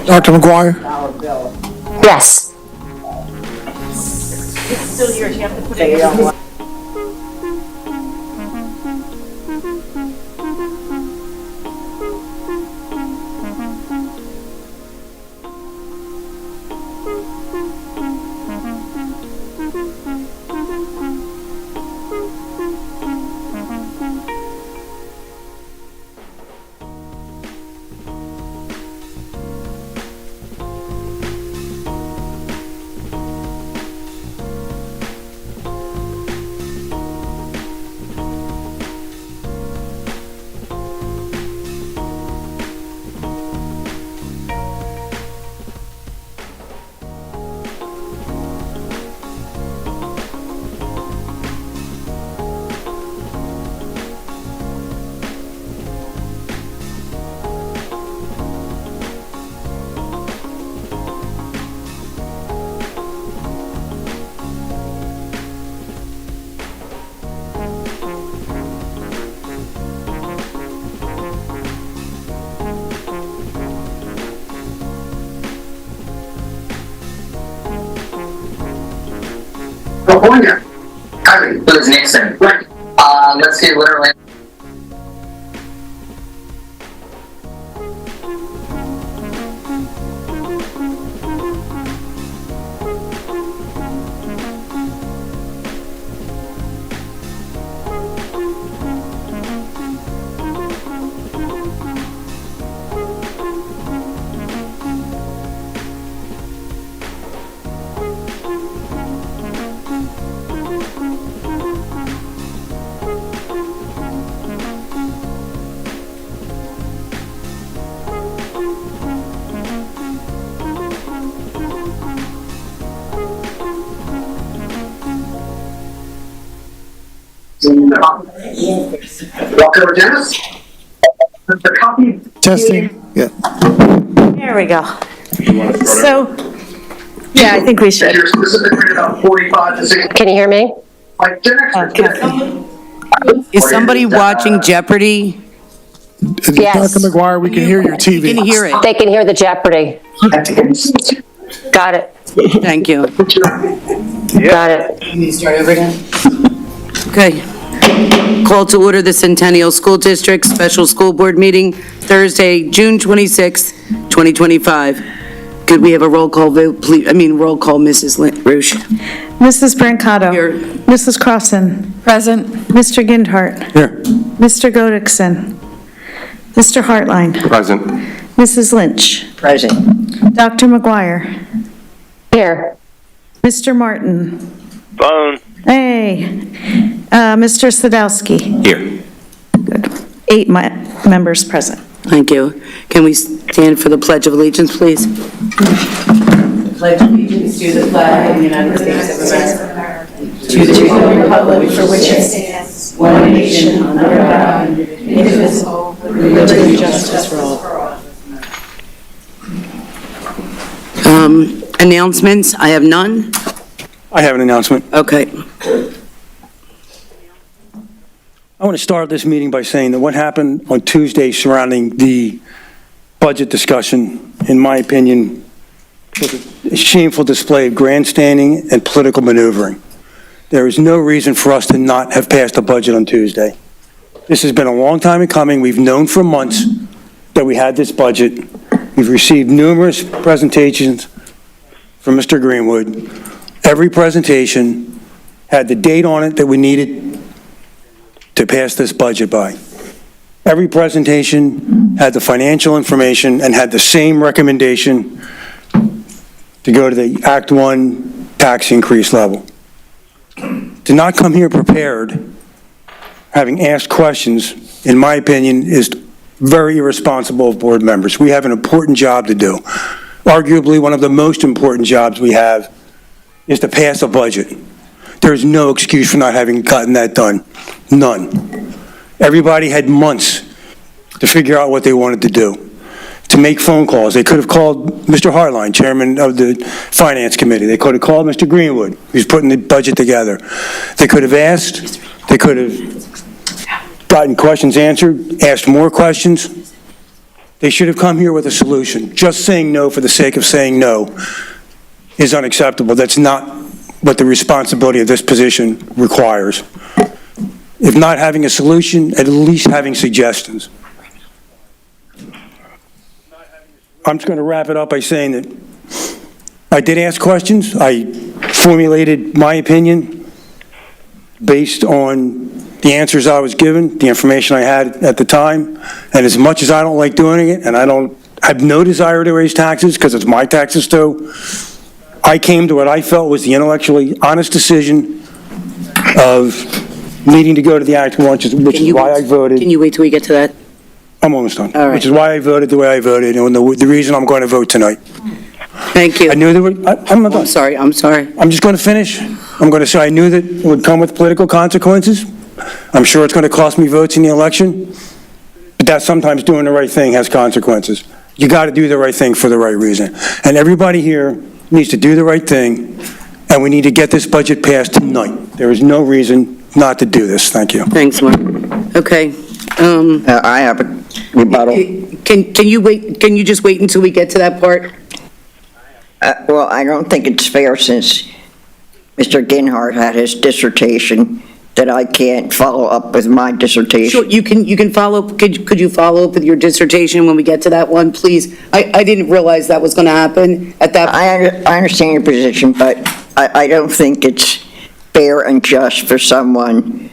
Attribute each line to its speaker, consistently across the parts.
Speaker 1: Dr. McGuire?
Speaker 2: Yes.
Speaker 3: It's still yours. You have to put it on.
Speaker 4: California. It was Nixon. Right. Let's see where it went. Walker Dennis. The copy.
Speaker 1: Testing. Yeah.
Speaker 3: There we go. So, yeah, I think we should.
Speaker 4: You're specifically about 45 to 60.
Speaker 2: Can you hear me?
Speaker 4: Like
Speaker 5: Is somebody watching Jeopardy?
Speaker 2: Yes.
Speaker 1: Dr. McGuire, we can hear your TV.
Speaker 5: Can you hear it?
Speaker 2: They can hear the Jeopardy. Got it.
Speaker 5: Thank you.
Speaker 2: Got it.
Speaker 5: You need to start over again? Okay. Call to order the Centennial School District Special School Board Meeting, Thursday, June 26th, 2025. Could we have a roll call vote, please? Roll call, Mrs. Roosh.
Speaker 6: Mrs. Brancato.
Speaker 5: Here.
Speaker 6: Mrs. Crossan. Present. Mr. Gindhart.
Speaker 1: Here.
Speaker 6: Mr. Godekson. Mr. Hartline.
Speaker 7: Present.
Speaker 6: Mrs. Lynch.
Speaker 5: Present.
Speaker 6: Dr. McGuire.
Speaker 2: Here.
Speaker 6: Mr. Martin.
Speaker 7: Phone.
Speaker 6: Hey. Mr. Sadowski.
Speaker 7: Here.
Speaker 6: Good. 8 members present.
Speaker 5: Thank you. Can we stand for the Pledge of Allegiance, please? Pledge allegiance to the flag of the United States of America, to the republic for which it stands, one nation, under God, indivisible, with liberty and justice for all. Announcements, I have none.
Speaker 8: I have an announcement.
Speaker 5: Okay.
Speaker 8: I want to start this meeting by saying that what happened on Tuesday surrounding the budget discussion, in my opinion, was a shameful display of grandstanding and political maneuvering. There is no reason for us to not have passed a budget on Tuesday. This has been a long time in coming. We've known for months that we had this budget. We've received numerous presentations from Mr. Greenwood. Every presentation had the date on it that we needed to pass this budget by. Every presentation had the financial information and had the same recommendation to go to the Act 1 tax increase level. To not come here prepared, having asked questions, in my opinion, is very irresponsible of board members. We have an important job to do. Arguably, one of the most important jobs we have is to pass a budget. There's no excuse for not having gotten that done. None. Everybody had months to figure out what they wanted to do, to make phone calls. They could have called Mr. Hartline, chairman of the Finance Committee. They could have called Mr. Greenwood, who's putting the budget together. They could have asked. They could have gotten questions answered, asked more questions. They should have come here with a solution. Just saying no for the sake of saying no is unacceptable. That's not what the responsibility of this position requires. If not having a solution, at least having suggestions. I'm just going to wrap it up by saying that I did ask questions. I formulated my opinion based on the answers I was given, the information I had at the time. And as much as I don't like doing it, and I have no desire to raise taxes because it's my taxes too, I came to what I felt was the intellectually honest decision of needing to go to the actual lunches, which is why I voted.
Speaker 5: Can you wait till we get to that?
Speaker 8: I'm almost done.
Speaker 5: All right.
Speaker 8: Which is why I voted the way I voted, and the reason I'm going to vote tonight.
Speaker 5: Thank you.
Speaker 8: I knew there were, I'm not done.
Speaker 5: I'm sorry.
Speaker 8: I'm just going to finish. I'm going to say I knew that it would come with political consequences. I'm sure it's going to cost me votes in the election, but that sometimes doing the right thing has consequences. You got to do the right thing for the right reason. And everybody here needs to do the right thing, and we need to get this budget passed tonight. There is no reason not to do this. Thank you.
Speaker 5: Thanks, Mark. Okay.
Speaker 2: I have a rebuttal.
Speaker 5: Can you wait, can you just wait until we get to that part?
Speaker 2: Well, I don't think it's fair since Mr. Ginhart had his dissertation that I can't follow up with my dissertation.
Speaker 5: Sure, you can follow, could you follow up with your dissertation when we get to that one, please? I didn't realize that was going to happen at that.
Speaker 2: I understand your position, but I don't think it's fair and just for someone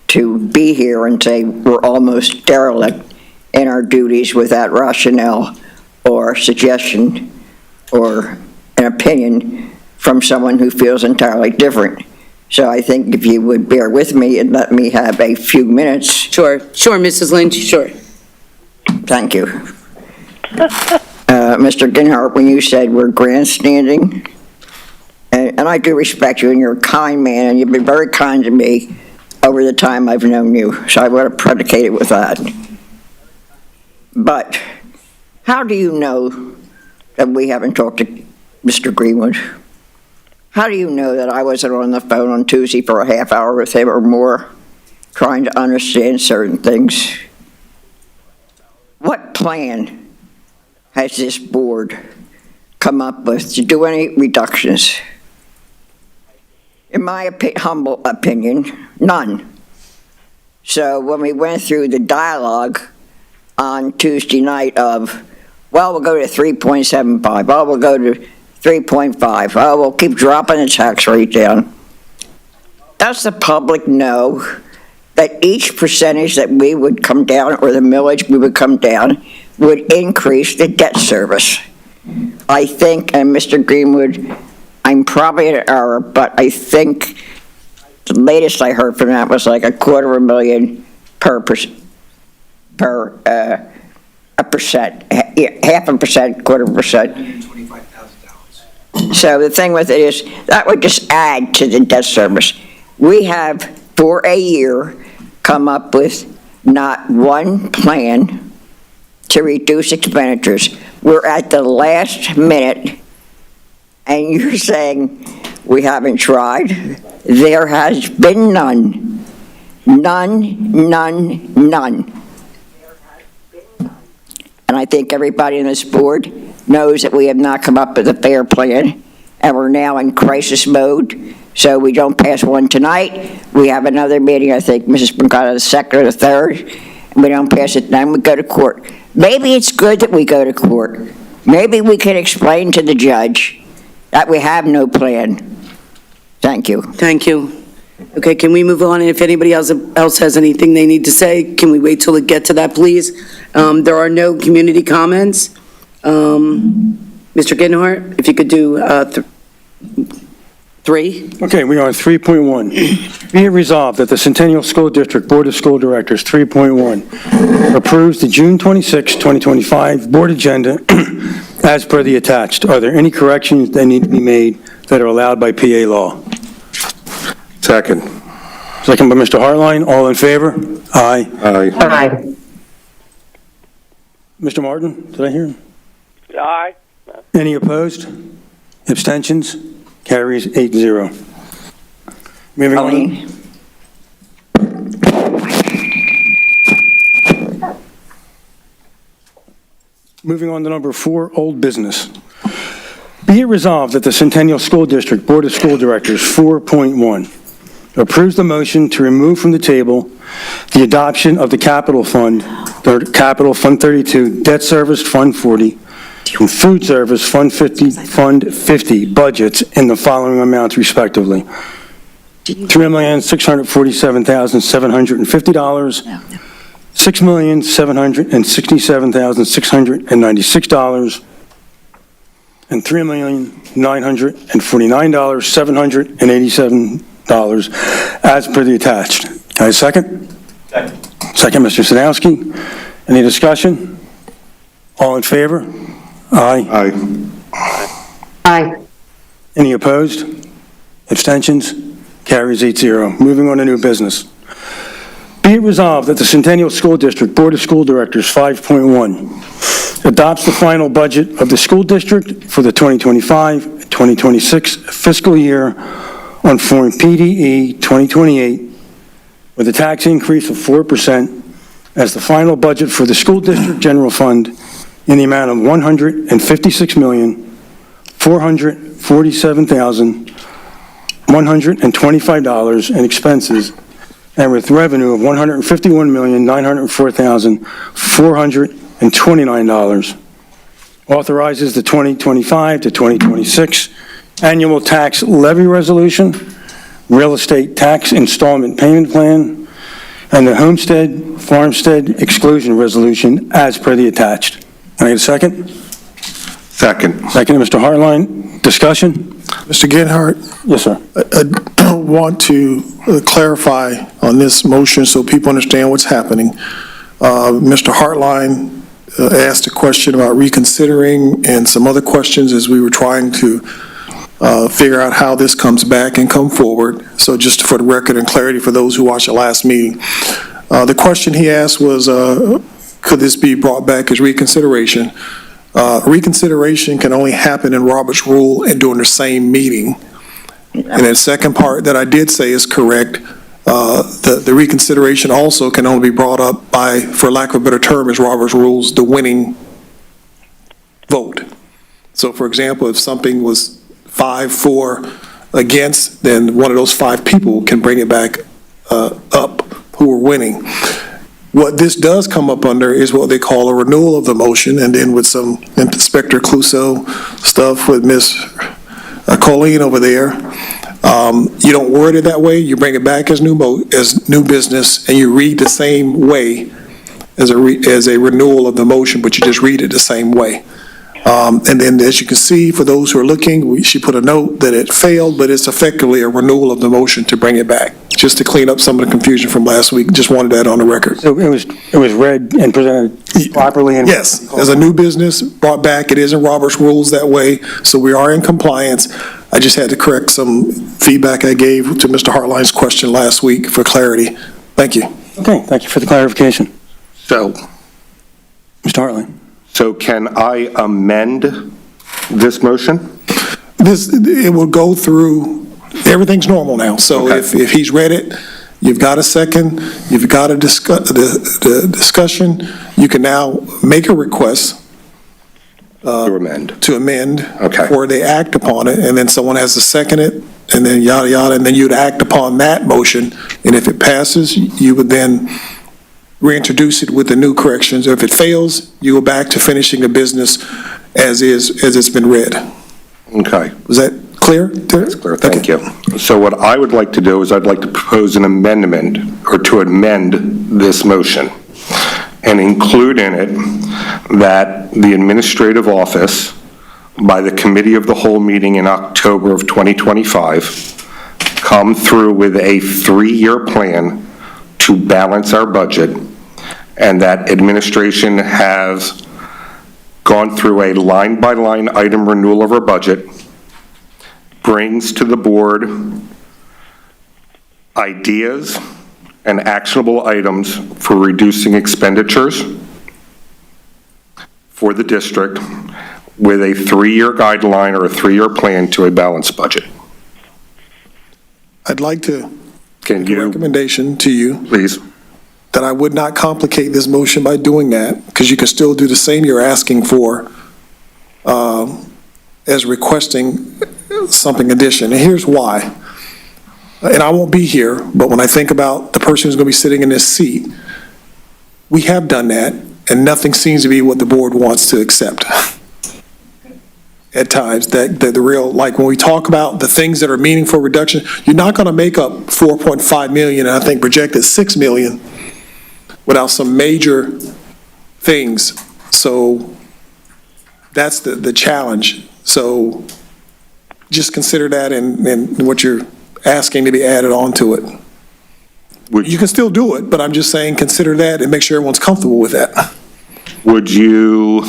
Speaker 2: to be here and say we're almost derelict in our duties without rationale or suggestion or an opinion from someone who feels entirely different. So I think if you would bear with me and let me have a few minutes.
Speaker 5: Sure, Mrs. Lynch, sure.
Speaker 2: Thank you. Mr. Ginhart, when you said we're grandstanding, and I do respect you, and you're a kind man, and you've been very kind to me over the time I've known you, so I want to predicate it with that. But how do you know that we haven't talked to Mr. Greenwood? How do you know that I wasn't on the phone on Tuesday for a half hour with him or more, trying to understand certain things? What plan has this board come up with to do any reductions? In my humble opinion, none. So when we went through the dialogue on Tuesday night of, well, we'll go to 3.75, well, we'll go to 3.5, oh, we'll keep dropping the tax rate down. Does the public know that each percentage that we would come down, or the millage we would come down, would increase the debt service? I think, and Mr. Greenwood, I'm probably an error, but I think the latest I heard from that was like $250,000 per a percent, half a percent, 1/4%. So the thing with it is that would just add to the debt service. We have, for a year, come up with not one plan to reduce expenditures. We're at the last minute, and you're saying we haven't tried? There has been none. None. And I think everybody in this board knows that we have not come up with a fair plan, and we're now in crisis mode. So we don't pass one tonight. We have another meeting, I think, Mrs. Brancata, the 2nd or the 3rd, and we don't pass it, then we go to court. Maybe it's good that we go to court. Maybe we can explain to the judge that we have no plan. Thank you.
Speaker 5: Thank you. Okay, can we move on? And if anybody else has anything they need to say, can we wait till we get to that, please? There are no community comments. Mr. Ginhart, if you could do 3.
Speaker 8: Okay, we are on 3.1. Be it resolved that the Centennial School District Board of School Directors, 3.1, approves the June 26, 2025 board agenda as per the attached. Are there any corrections that need to be made that are allowed by PA law?
Speaker 7: Second.
Speaker 8: Second by Mr. Hartline. All in favor? Aye.
Speaker 2: Aye.
Speaker 8: Mr. Martin, did I hear him?
Speaker 9: Aye.
Speaker 8: Any opposed? Abstentions? Carries 8-0. Moving on.
Speaker 2: Colleen?
Speaker 8: Moving on to number 4, old business. Be it resolved that the Centennial School District Board of School Directors 4.1 approves the motion to remove from the table the adoption of the Capital Fund 32, Debt Service Fund 40, and Food Service Fund 50 budgets in the following amounts respectively: $3,647,750, $6,767,696, and $3,949,787 as per the attached. Can I have a second? Second, Mr. Sadowski. Any discussion? All in favor? Aye.
Speaker 7: Aye.
Speaker 8: Any opposed? Abstentions? Carries 8-0. Moving on to new business. Be it resolved that the Centennial School District Board of School Directors 5.1 adopts the final budget of the school district for the 2025-2026 fiscal year on Form PDE 2028 with a tax increase of 4% as the final budget for the school district general fund in the amount of $156,447,125 in expenses, and with revenue of $151,904,429. Authorizes the 2025 to 2026 annual tax levy resolution, real estate tax installment payment plan, and the homestead farmstead exclusion resolution as per the attached. Can I get a second?
Speaker 7: Second.
Speaker 8: Second, Mr. Hartline. Discussion?
Speaker 1: Mr. Gidhart,
Speaker 8: Yes, sir.
Speaker 1: I want to clarify on this motion so people understand what's happening. Mr. Hartline asked a question about reconsidering and some other questions as we were trying to figure out how this comes back and come forward. So just for the record and clarity for those who watched the last meeting, the question he asked was, could this be brought back as reconsideration? Reconsideration can only happen in Robert's Rule and during the same meeting. And the second part that I did say is correct. The reconsideration also can only be brought up by, for lack of a better term, as Robert's Rules, the winning vote. So for example, if something was 5-4 against, then one of those 5 people can bring it back up who are winning. What this does come up under is what they call a renewal of the motion, and then with some Inspector Clouseau stuff with Ms. Colleen over there, you don't word it that way. You bring it back as new business, and you read the same way as a renewal of the motion, but you just read it the same way. And then, as you can see, for those who are looking, she put a note that it failed, but it's effectively a renewal of the motion to bring it back, just to clean up some of the confusion from last week. Just wanted that on the record.
Speaker 8: So it was read and presented properly? And
Speaker 1: Yes, as a new business, brought back. It is in Robert's Rules that way, so we are in compliance. I just had to correct some feedback I gave to Mr. Hartline's question last week for clarity. Thank you.
Speaker 8: Okay, thank you for the clarification.
Speaker 7: So,
Speaker 8: Mr. Hartline.
Speaker 7: so can I amend this motion?
Speaker 1: It will go through, everything's normal now. So
Speaker 7: Okay.
Speaker 1: if he's read it, you've got a second, you've got a the discussion, you can now make a request
Speaker 7: To amend.
Speaker 1: to amend.
Speaker 7: Okay.
Speaker 1: Or they act upon it, and then someone has to second it, and then yada, yada, and then you'd act upon that motion. And if it passes, you would then reintroduce it with the new corrections. If it fails, you go back to finishing the business as it's been read.
Speaker 7: Okay.
Speaker 1: Was that clear?
Speaker 7: That's clear, thank you. So what I would like to do is I'd like to propose an amendment, or to amend this motion, and include in it that the administrative office, by the committee of the whole meeting in October of 2025, come through with a 3-year plan to balance our budget, and that administration has gone through a line-by-line item renewal of our budget, brings to the board ideas and actionable items for reducing expenditures for the district with a 3-year guideline or a 3-year plan to a balanced budget.
Speaker 1: I'd like to
Speaker 7: Can
Speaker 1: make a
Speaker 7: you,
Speaker 1: recommendation to you.
Speaker 7: please?
Speaker 1: that I would not complicate this motion by doing that, because you can still do the same you're asking for as requesting something addition. And here's why. And I won't be here, but when I think about the person who's going to be sitting in this seat, we have done that, and nothing seems to be what the board wants to accept. At times, that the real, like when we talk about the things that are meaningful reduction, you're not going to make up 4.5 million, and I think projected 6 million without some major things. So that's the challenge. So just consider that and what you're asking to be added onto it. You can still do it, but I'm just saying consider that and make sure everyone's comfortable with that.
Speaker 7: Would you,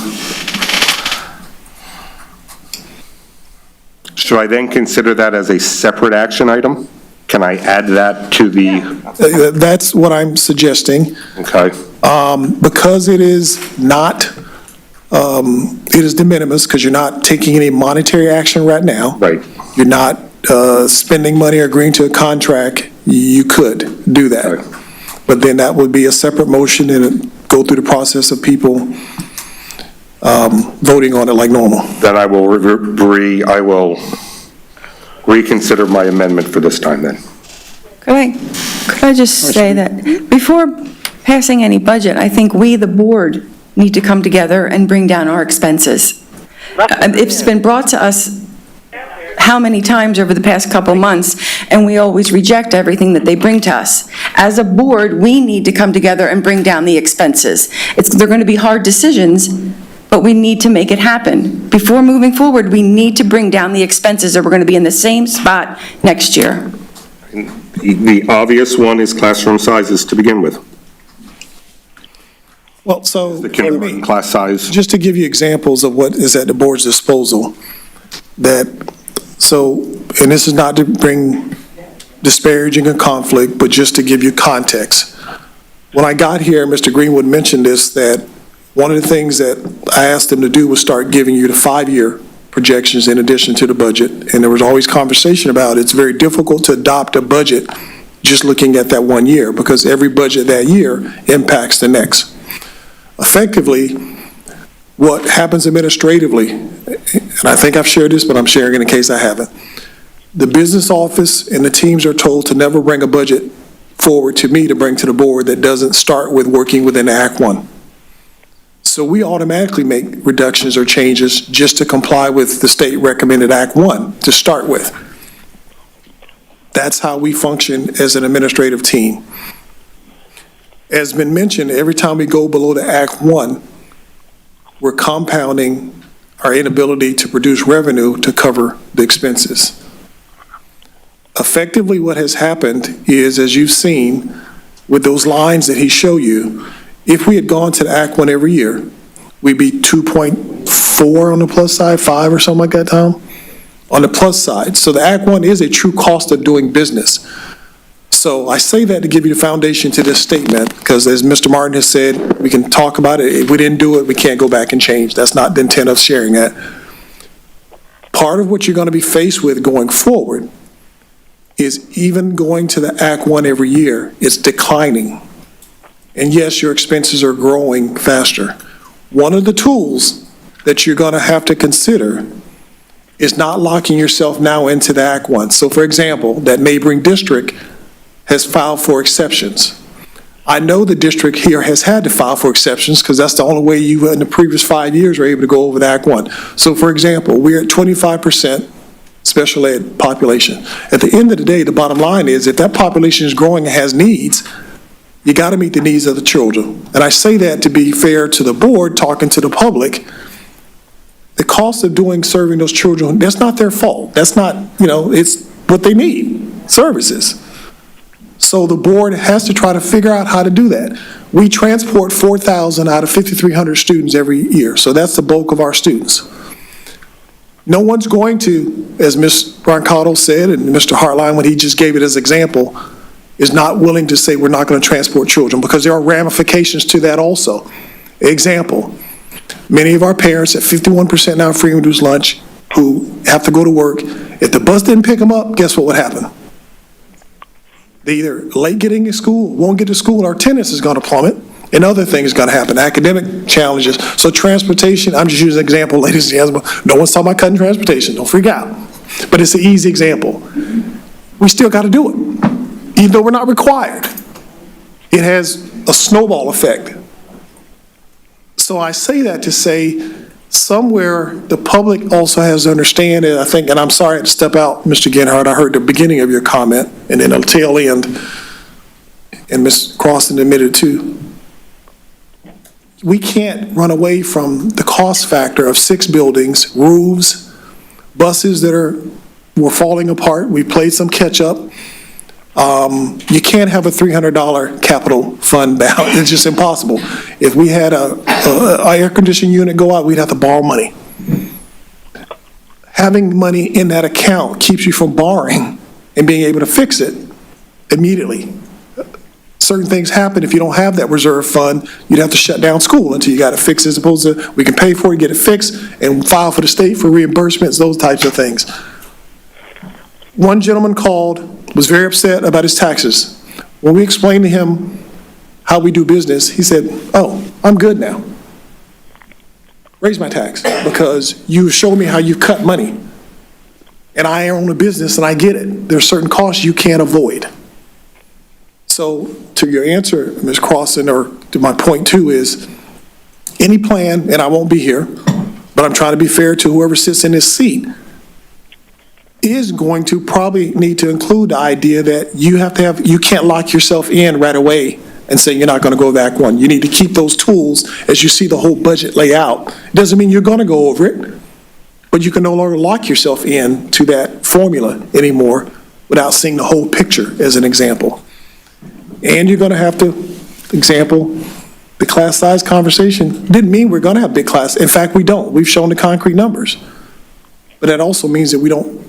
Speaker 7: should I then consider that as a separate action item? Can I add that to the?
Speaker 1: That's what I'm suggesting.
Speaker 7: Okay.
Speaker 1: Because it is not, it is de minimis, because you're not taking any monetary action right now.
Speaker 7: Right.
Speaker 1: You're not spending money or agreeing to a contract, you could do that.
Speaker 7: Right.
Speaker 1: But then that would be a separate motion and go through the process of people voting on it like normal.
Speaker 7: Then I will reconsider my amendment for this time then.
Speaker 6: Could I just say that before passing any budget, I think we, the board, need to come together and bring down our expenses. It's been brought to us how many times over the past couple months, and we always reject everything that they bring to us. As a board, we need to come together and bring down the expenses. They're going to be hard decisions, but we need to make it happen. Before moving forward, we need to bring down the expenses, or we're going to be in the same spot next year.
Speaker 7: The obvious one is classroom sizes to begin with.
Speaker 1: Well, so,
Speaker 7: The kindergarten class size.
Speaker 1: just to give you examples of what is at the board's disposal, and this is not to bring disparaging or conflict, but just to give you context. When I got here, Mr. Greenwood mentioned this, that one of the things that I asked him to do was start giving you the 5-year projections in addition to the budget. And there was always conversation about it's very difficult to adopt a budget just looking at that 1 year, because every budget that year impacts the next. Effectively, what happens administratively, and I think I've shared this, but I'm sharing it in case I haven't. The business office and the teams are told to never bring a budget forward to me to bring to the board that doesn't start with working within Act 1. So we automatically make reductions or changes just to comply with the state recommended Act 1 to start with. That's how we function as an administrative team. As been mentioned, every time we go below the Act 1, we're compounding our inability to produce revenue to cover the expenses. Effectively, what has happened is, as you've seen with those lines that he showed you, if we had gone to the Act 1 every year, we'd be 2.4 on the plus side, 5 or something like that, Tom? On the plus side. So the Act 1 is a true cost of doing business. So I say that to give you the foundation to this statement, because as Mr. Martin has said, we can talk about it. If we didn't do it, we can't go back and change. That's not the intent of sharing that. Part of what you're going to be faced with going forward is even going to the Act 1 every year, it's declining. And yes, your expenses are growing faster. One of the tools that you're going to have to consider is not locking yourself now into the Act 1. So for example, that neighboring district has filed for exceptions. I know the district here has had to file for exceptions because that's the only way you in the previous 5 years were able to go over the Act 1. So for example, we're at 25% special ed population. At the end of the day, the bottom line is if that population is growing and has needs, you got to meet the needs of the children. And I say that to be fair to the board, talking to the public. The cost of serving those children, that's not their fault. That's not, it's what they need, services. So the board has to try to figure out how to do that. We transport 4,000 out of 5,300 students every year, so that's the bulk of our students. No one's going to, as Ms. Brancato said, and Mr. Hartline, when he just gave it as example, is not willing to say we're not going to transport children, because there are ramifications to that also. Example, many of our parents at 51% now free and reduced lunch who have to go to work, if the bus didn't pick them up, guess what would happen? They either late getting to school, won't get to school, or attendance is going to plummet, and other things going to happen, academic challenges. So transportation, I'm just using an example, ladies and gentlemen. No one's talking about cutting transportation, don't freak out. But it's an easy example. We still got to do it, even though we're not required. It has a snowball effect. So I say that to say, somewhere the public also has to understand it, I think, and I'm sorry to step out, Mr. Genhardt, I heard the beginning of your comment, and then the tail end, and Ms. Crossan admitted too. We can't run away from the cost factor of 6 buildings, roofs, buses that were falling apart. We played some catch up. You can't have a $300 capital fund balance. It's just impossible. If we had a air conditioning unit go out, we'd have to borrow money. Having money in that account keeps you from borrowing and being able to fix it immediately. Certain things happen if you don't have that reserve fund, you'd have to shut down school until you got it fixed, as opposed to we can pay for it, get it fixed, and file for the state for reimbursements, those types of things. One gentleman called, was very upset about his taxes. When we explained to him how we do business, he said, "Oh, I'm good now. Raise my tax because you showed me how you cut money. And I own a business and I get it. There's certain costs you can't avoid." So to your answer, Ms. Crossan, or to my point too, is any plan, and I won't be here, but I'm trying to be fair to whoever sits in this seat, is going to probably need to include the idea that you can't lock yourself in right away and say you're not going to go back one. You need to keep those tools as you see the whole budget lay out. Doesn't mean you're going to go over it, but you can no longer lock yourself in to that formula anymore without seeing the whole picture as an example. And you're going to have to, example, the class size conversation didn't mean we're going to have big class. In fact, we don't. We've shown the concrete numbers. But that also means that we don't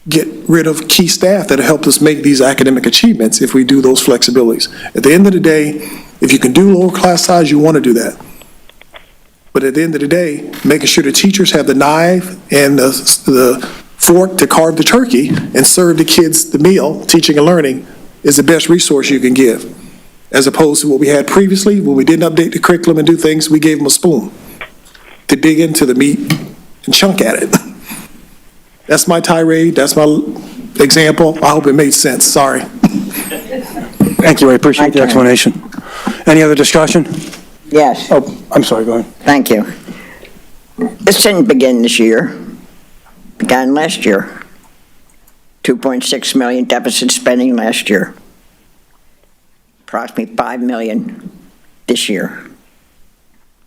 Speaker 1: get rid of key staff that help us make these academic achievements if we do those flexibilities. At the end of the day, if you can do lower class size, you want to do that. But at the end of the day, making sure the teachers have the knife and the fork to carve the turkey and serve the kids the meal, teaching and learning, is the best resource you can give. As opposed to what we had previously, when we didn't update the curriculum and do things, we gave them a spoon to dig into the meat and chunk at it. That's my tirade, that's my example. I hope it made sense, sorry.
Speaker 8: Thank you, I appreciate the explanation. Any other discussion?
Speaker 2: Yes.
Speaker 8: Oh, I'm sorry, go ahead.
Speaker 2: Thank you. This didn't begin this year, it began last year. 2.6 million deficit spending last year. Approximately 5 million this year.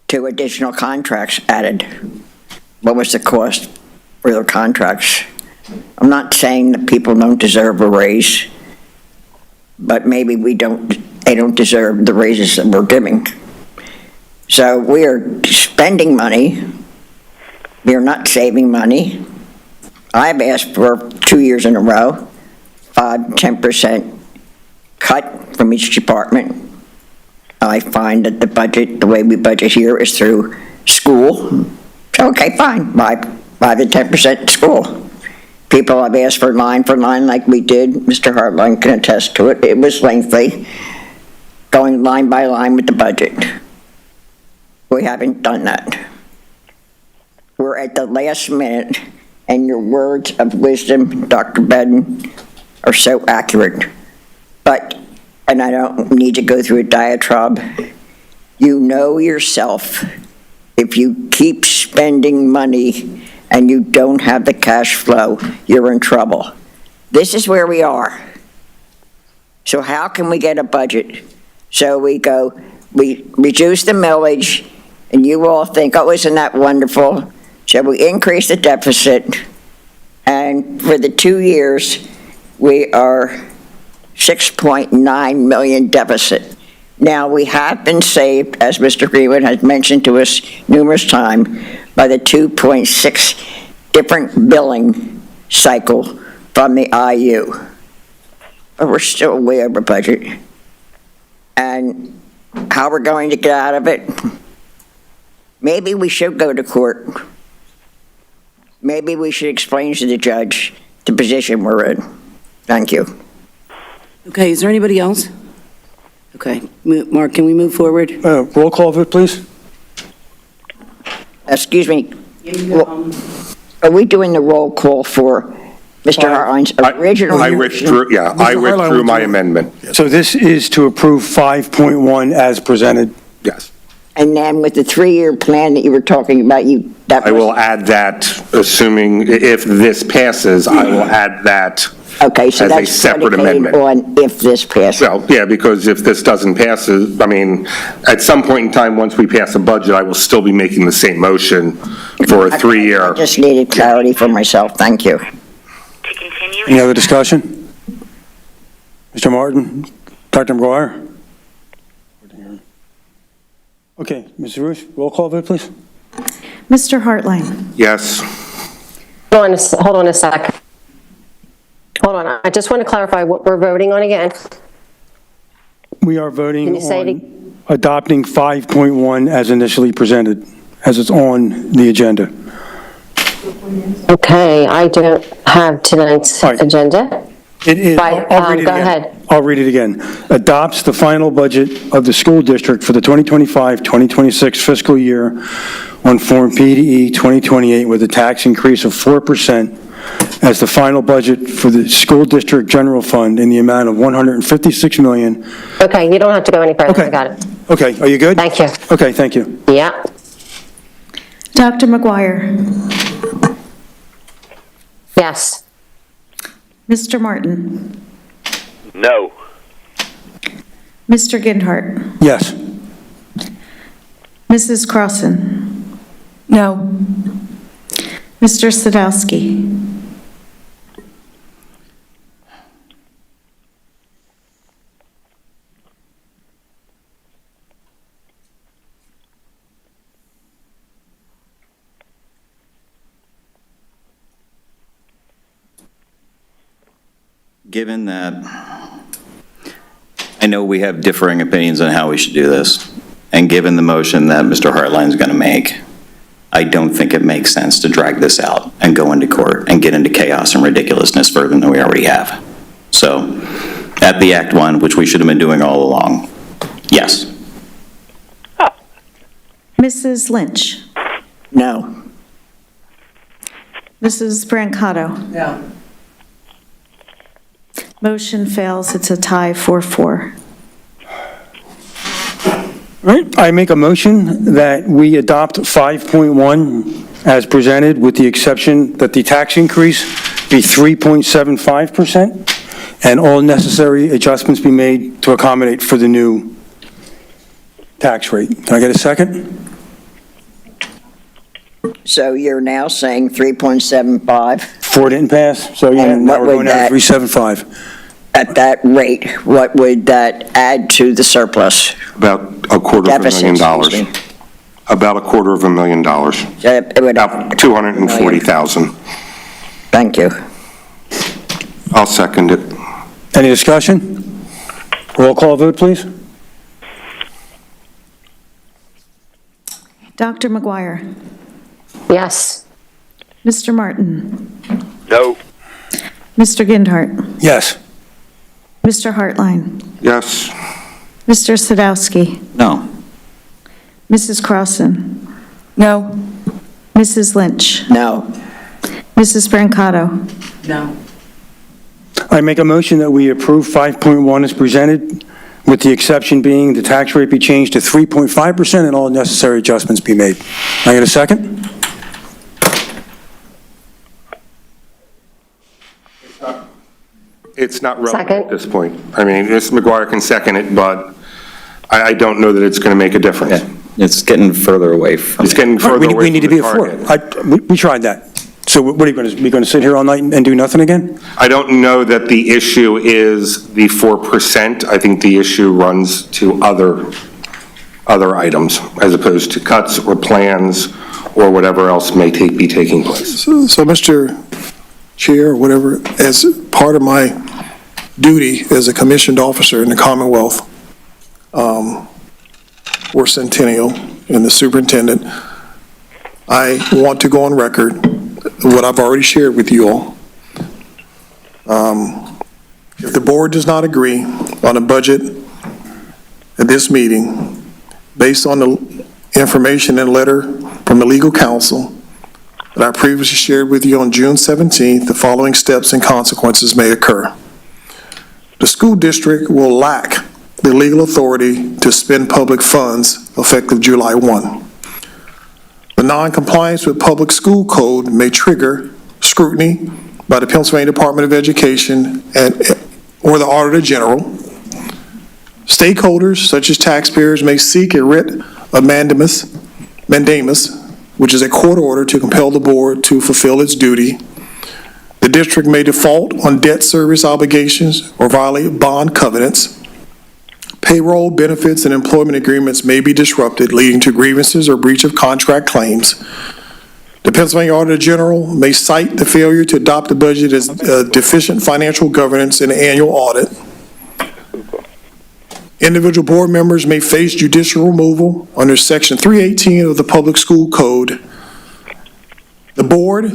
Speaker 2: 2 additional contracts added. What was the cost for the contracts? I'm not saying that people don't deserve a raise, but maybe they don't deserve the raises that we're giving. So we are spending money. We are not saving money. I've asked for 2 years in a row, 5-10% cut from each department. I find that the way we budget here is through school. Okay, fine, 5-10% school. People have asked for line like we did. Mr. Hartline can attest to it. It was lengthy, going line by line with the budget. We haven't done that. We're at the last minute. And your words of wisdom, Dr. Bedden, are so accurate. But, and I don't need to go through a diatribe, you know yourself, if you keep spending money and you don't have the cash flow, you're in trouble. This is where we are. So how can we get a budget? So we reduce the millage, and you all think, oh, isn't that wonderful? So we increase the deficit, and for the 2 years, we are 6.9 million deficit. Now, we have been saved, as Mr. Greenwood has mentioned to us numerous times, by the 2.6 different billing cycle from the IU. But we're still way over budget. And how we're going to get out of it? Maybe we should go to court. Maybe we should explain to the judge the position we're in. Thank you.
Speaker 5: Okay, is there anybody else? Okay, Mark, can we move forward?
Speaker 8: Roll call vote, please.
Speaker 2: Excuse me, are we doing the roll call for Mr. Hartline's original?
Speaker 7: I withdrew, yeah, I
Speaker 1: Mr. Hartline
Speaker 7: withdrew my
Speaker 1: withdrew.
Speaker 7: amendment.
Speaker 8: So this is to approve 5.1 as presented.
Speaker 7: Yes.
Speaker 2: And then with the 3-year plan that you were talking about,
Speaker 7: I will add that, assuming if this passes, I will add that
Speaker 2: Okay, so
Speaker 7: as a
Speaker 2: that's
Speaker 7: separate
Speaker 2: predicated
Speaker 7: amendment.
Speaker 2: on if this passes.
Speaker 7: Well, yeah, because if this doesn't pass, I mean, at some point in time, once we pass a budget, I will still be making the same motion for a 3-year.
Speaker 2: I just needed clarity for myself, thank you.
Speaker 9: To continue.
Speaker 8: Any other discussion? Mr. Martin? Dr. McGuire? Okay, Ms. Ruth, roll call vote, please.
Speaker 3: Mr. Hartline.
Speaker 7: Yes.
Speaker 9: Hold on a sec. Hold on, I just want to clarify what we're voting on again.
Speaker 8: We are voting
Speaker 9: Can you say it
Speaker 8: on adopting 5.1 as initially presented, as it's on the agenda.
Speaker 9: Okay, I don't have tonight's
Speaker 8: All right.
Speaker 9: agenda.
Speaker 8: It is,
Speaker 9: Right,
Speaker 8: I'll read it
Speaker 9: go
Speaker 8: again.
Speaker 9: ahead.
Speaker 8: I'll read it again. Adopts the final budget of the school district for the 2025-2026 fiscal year on Form PDE 2028 with a tax increase of 4% as the final budget for the school district general fund in the amount of $156 million.
Speaker 9: Okay, you don't have to go any further,
Speaker 8: Okay.
Speaker 9: I got it.
Speaker 8: Okay, are you good?
Speaker 9: Thank you.
Speaker 8: Okay, thank you.
Speaker 9: Yeah,
Speaker 3: Dr. McGuire.
Speaker 9: yes.
Speaker 3: Mr. Martin.
Speaker 10: No.
Speaker 3: Mr. Gindhart.
Speaker 8: Yes.
Speaker 3: Mrs. Crossan.
Speaker 6: No.
Speaker 3: Mr. Sadowski.
Speaker 11: Given that I know we have differing opinions on how we should do this, and given the motion that Mr. Hartline's going to make, I don't think it makes sense to drag this out and go into court and get into chaos and ridiculousness further than we already have. So, at the Act 1, which we should have been doing all along, yes.
Speaker 3: Mrs. Lynch.
Speaker 2: No.
Speaker 3: Mrs. Brancato.
Speaker 5: No.
Speaker 3: Motion fails. It's a tie 4-4.
Speaker 8: All right, I make a motion that we adopt 5.1 as presented, with the exception that the tax increase be 3.75%, and all necessary adjustments be made to accommodate for the new tax rate. Can I get a second?
Speaker 2: So you're now saying 3.75?
Speaker 8: 4 didn't pass, so yeah,
Speaker 2: And
Speaker 8: now
Speaker 2: what
Speaker 8: we're
Speaker 2: would
Speaker 8: going down to
Speaker 2: that-
Speaker 8: 3.75.
Speaker 2: At that rate, what would that add to the surplus?
Speaker 7: About a quarter of a
Speaker 2: Deficit,
Speaker 7: million dollars.
Speaker 2: excuse me.
Speaker 7: About a $250,000.
Speaker 2: It would-
Speaker 7: About 240,000.
Speaker 2: Thank you.
Speaker 7: I'll second it.
Speaker 8: Any discussion? Roll call vote, please.
Speaker 3: Dr. McGuire.
Speaker 9: Yes.
Speaker 3: Mr. Martin.
Speaker 10: No.
Speaker 3: Mr. Gindhart.
Speaker 8: Yes.
Speaker 3: Mr. Hartline.
Speaker 7: Yes.
Speaker 3: Mr. Sadowski.
Speaker 11: No.
Speaker 3: Mrs. Crossan.
Speaker 6: No.
Speaker 3: Mrs. Lynch.
Speaker 2: No.
Speaker 3: Mrs. Brancato.
Speaker 5: No.
Speaker 8: I make a motion that we approve 5.1 as presented, with the exception being the tax rate be changed to 3.5% and all necessary adjustments be made. Can I get a second?
Speaker 7: It's not relevant
Speaker 9: Second.
Speaker 7: at this point. I mean, Mr. McGuire can second it, but I don't know that it's going to make a difference.
Speaker 11: It's getting further away from.
Speaker 7: It's getting further
Speaker 8: We
Speaker 7: away
Speaker 8: need to
Speaker 7: from
Speaker 8: be
Speaker 7: the
Speaker 8: at 4.
Speaker 7: target.
Speaker 8: We tried that. So what are you going to, we going to sit here all night and do nothing again?
Speaker 7: I don't know that the issue is the 4%. I think the issue runs to other items, as opposed to cuts or plans or whatever else may be taking place.
Speaker 1: So, Mr. Chair, or whatever, as part of my duty as a commissioned officer in the Commonwealth, or Centennial, and the superintendent, I want to go on record, what I've already shared with you all. If the board does not agree on a budget at this meeting, based on the information and letter from the legal counsel that I previously shared with you on June 17th, the following steps and consequences may occur. The school district will lack the legal authority to spend public funds effective July 1. The non-compliance with public school code may trigger scrutiny by the Pennsylvania Department of Education or the Auditor General. Stakeholders, such as taxpayers, may seek a writ of mandamus, which is a court order to compel the board to fulfill its duty. The district may default on debt service obligations or violate bond covenants. Payroll, benefits, and employment agreements may be disrupted, leading to grievances or breach of contract claims. The Pennsylvania Auditor General may cite the failure to adopt the budget as deficient financial governance in the annual audit. Individual board members may face judicial removal under Section 318 of the Public School Code. The board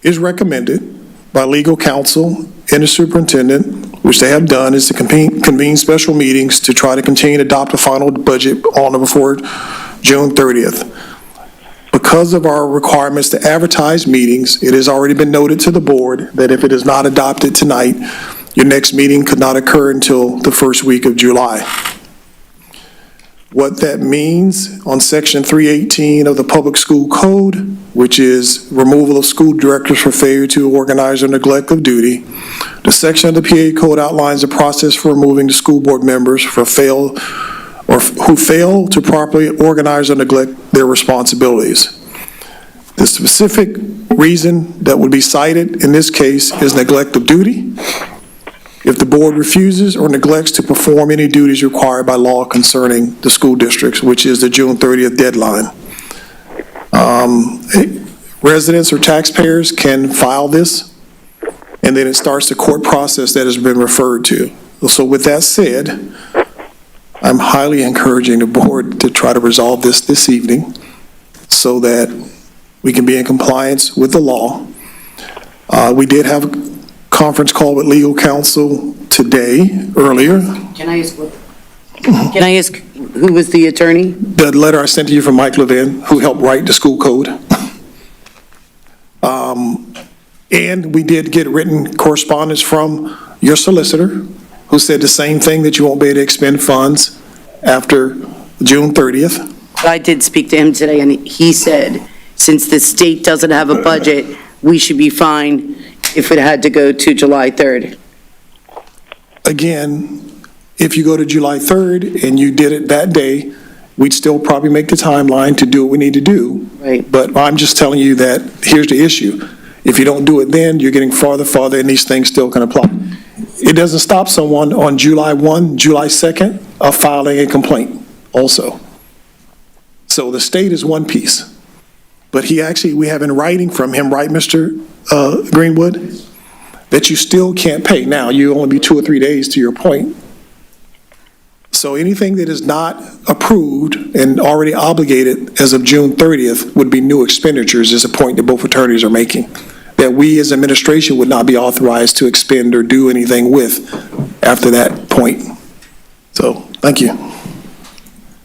Speaker 1: is recommended by legal counsel and the superintendent, which they have done, is to convene special meetings to try to continue to adopt a final budget on or before June 30th. Because of our requirements to advertise meetings, it has already been noted to the board that if it is not adopted tonight, your next meeting could not occur until the first week of July. What that means on Section 318 of the Public School Code, which is removal of school directors for failure to organize or neglect of duty, the section of the PA Code outlines the process for removing the school board members who fail to properly organize or neglect their responsibilities. The specific reason that would be cited in this case is neglect of duty. If the board refuses or neglects to perform any duties required by law concerning the school districts, which is the June 30th deadline. Residents or taxpayers can file this, and then it starts the court process that has been referred to. So with that said, I'm highly encouraging the board to try to resolve this evening so that we can be in compliance with the law. We did have a conference call with legal counsel today, earlier.
Speaker 5: Can I ask who was the attorney?
Speaker 1: The letter I sent to you from Mike Levin, who helped write the school code. And we did get written correspondence from your solicitor, who said the same thing, that you won't be able to expend funds after June 30th.
Speaker 5: I did speak to him today, and he said, since the state doesn't have a budget, we should be fine if it had to go to July 3rd.
Speaker 1: Again, if you go to July 3rd and you did it that day, we'd still probably make the timeline to do what we need to do.
Speaker 5: Right.
Speaker 1: But I'm just telling you that here's the issue. If you don't do it then, you're getting farther, and these things still can apply. It doesn't stop someone on July 1, July 2nd of filing a complaint also. So the state is one piece. But we have in writing from him, right, Mr. Greenwood, that you still can't pay. Now, you only be 2 or 3 days to your point. So anything that is not approved and already obligated as of June 30th would be new expenditures, is a point that both attorneys are making, that we as administration would not be authorized to expend or do anything with after that point. So, thank you.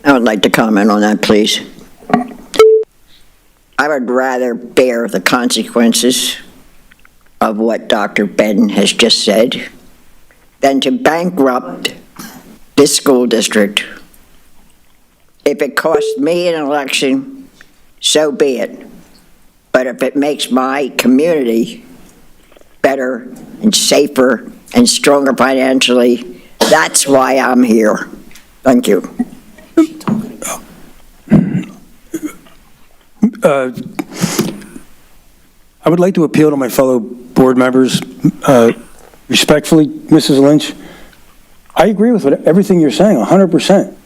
Speaker 2: I would like to comment on that, please. I would rather bear the consequences of what Dr. Ben has just said than to bankrupt this school district. If it costs me an election, so be it. But if it makes my community better and safer and stronger financially, that's why I'm here. Thank you.
Speaker 8: I would like to appeal to my fellow board members, respectfully, Mrs. Lynch. I agree with everything you're saying, 100%.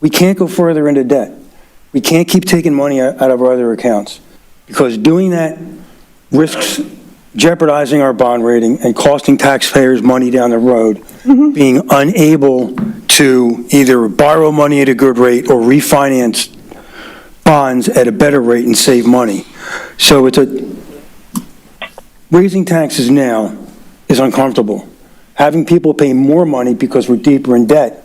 Speaker 8: We can't go further into debt. We can't keep taking money out of our other accounts, because doing that risks jeopardizing our bond rating and costing taxpayers money down the road, being unable to either borrow money at a good rate or refinance bonds at a better rate and save money. So raising taxes now is uncomfortable. Having people pay more money because we're deeper in debt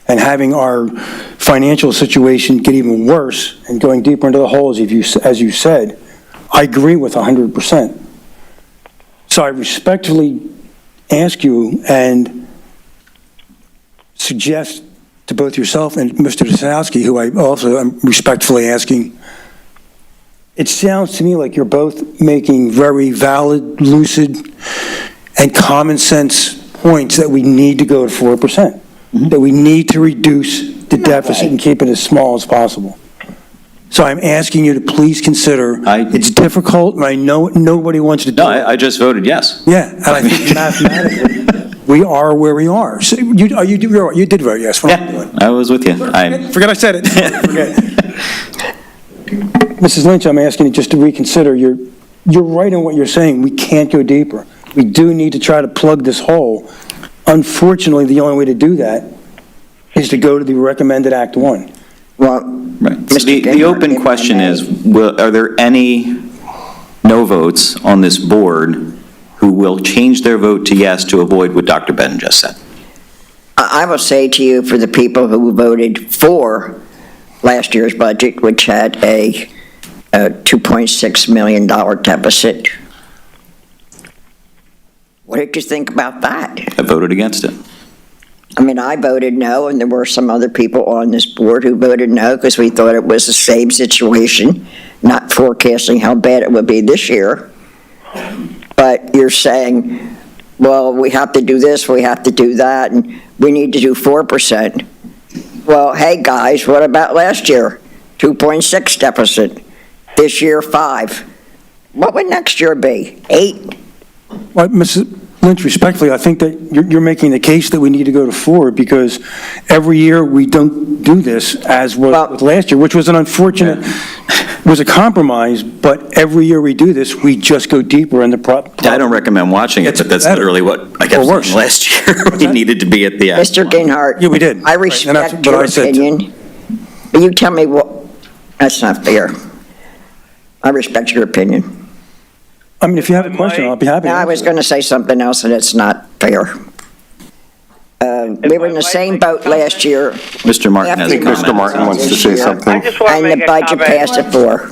Speaker 8: and having our financial situation get even worse and going deeper into the holes, as you said, I agree with 100%. So I respectfully ask you and suggest to both yourself and Mr. Dasowski, who I also am respectfully asking, it sounds to me like you're both making very valid, lucid, and common sense points that we need to go to 4%, that we need to reduce the deficit and keep it as small as possible. So I'm asking you to please consider, it's difficult, and I know nobody wants to do it.
Speaker 11: No, I just voted yes.
Speaker 8: Yeah, and I think mathematically, we are where we are. So you did vote yes.
Speaker 11: Yeah, I was with you.
Speaker 8: Forget I said it. Forget. Mrs. Lynch, I'm asking you just to reconsider. You're right in what you're saying. We can't go deeper. We do need to try to plug this hole. Unfortunately, the only way to do that is to go to the recommended Act 1.
Speaker 2: Well,
Speaker 11: Right. So the open question is, are there any no votes on this board who will change their vote to yes to avoid what Dr. Benton just said?
Speaker 2: I will say to you, for the people who voted for last year's budget, which had a $2.6 million deficit, what did you think about that?
Speaker 11: I voted against it.
Speaker 2: I mean, I voted no, and there were some other people on this board who voted no because we thought it was the same situation, not forecasting how bad it would be this year. But you're saying, well, we have to do this, we have to do that, and we need to do 4%. Well, hey, guys, what about last year? 2.6 deficit. This year, 5. What would next year be? 8?
Speaker 8: Well, Mrs. Lynch, respectfully, I think that you're making the case that we need to go to 4 because every year we don't do this as was with last year, which was an unfortunate, was a compromise, but every year we do this, we just go deeper in the problem.
Speaker 11: I don't recommend watching it, but that's literally what I kept saying last year. We needed to be at the Act.
Speaker 2: Mr. Ginhart.
Speaker 8: Yeah, we did.
Speaker 2: I
Speaker 8: Right, and that's
Speaker 2: respect
Speaker 8: what
Speaker 2: your
Speaker 8: I said, too.
Speaker 2: opinion, but you tell me what, that's not fair. I respect your opinion.
Speaker 8: I mean, if you have a question, I'll be happy to
Speaker 2: Now, I
Speaker 8: answer
Speaker 2: was
Speaker 8: it.
Speaker 2: going to say something else, and it's not fair. We were in the same boat last year.
Speaker 11: Mr. Martin has a comment.
Speaker 7: Mr. Martin wants to say something.
Speaker 10: I just want to
Speaker 2: And
Speaker 10: make
Speaker 2: the
Speaker 10: a
Speaker 2: budget
Speaker 10: comment.
Speaker 2: passed at 4.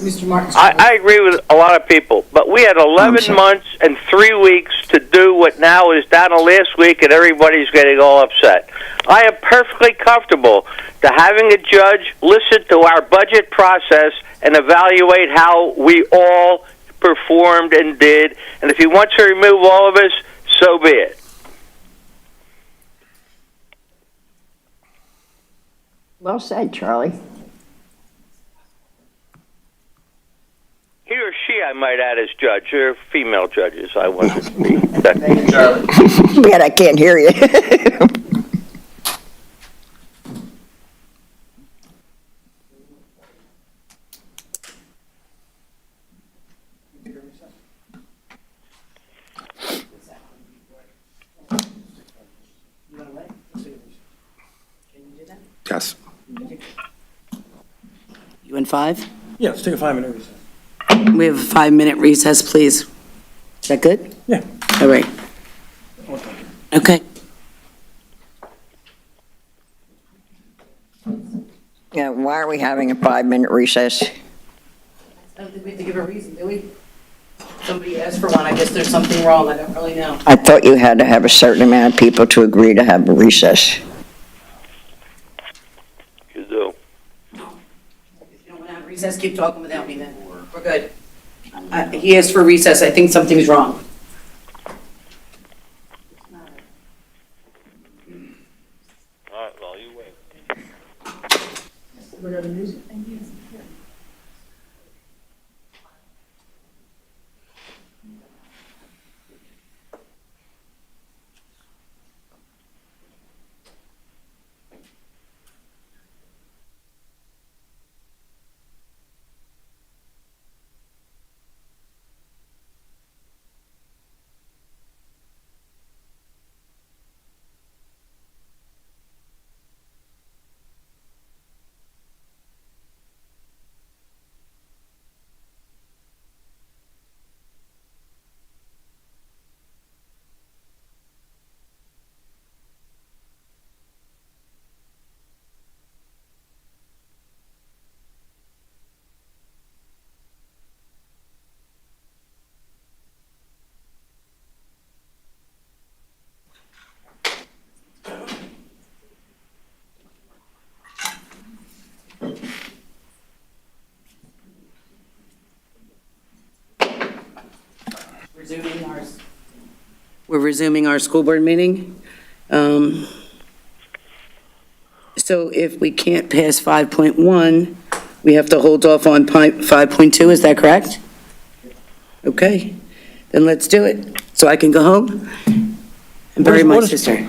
Speaker 10: I agree with a lot of people, but we had 11 months and 3 weeks to do what now is down to last week, and everybody's getting all upset. I am perfectly comfortable to having a judge listen to our budget process and evaluate how we all performed and did, and if he wants to remove all of us, so be it.
Speaker 2: Well said, Charlie.
Speaker 10: He or she, I might add, as judge. They're female judges. I wanted to be that.
Speaker 2: Yet I can't hear you.
Speaker 7: Yes.
Speaker 5: You in 5?
Speaker 8: Yeah, let's take a 5-minute recess.
Speaker 5: We have a 5-minute recess, please. Is that good?
Speaker 8: Yeah.
Speaker 5: All right. Okay.
Speaker 2: Yeah, why are we having a 5-minute recess?
Speaker 5: I don't think we have to give a reason, do we? Somebody asked for one, I guess there's something wrong, I don't really know.
Speaker 2: I thought you had to have a certain amount of people to agree to have a recess.
Speaker 10: You do.
Speaker 5: If you don't want to have recess, keep talking without me then. We're good. He asked for recess, I think something's wrong.
Speaker 10: All right, well, you wait.
Speaker 5: resuming our school board meeting. So if we can't pass 5.1, we have to hold off on 5.2, is that correct? Okay, then let's do it, so I can go home and bury my sister.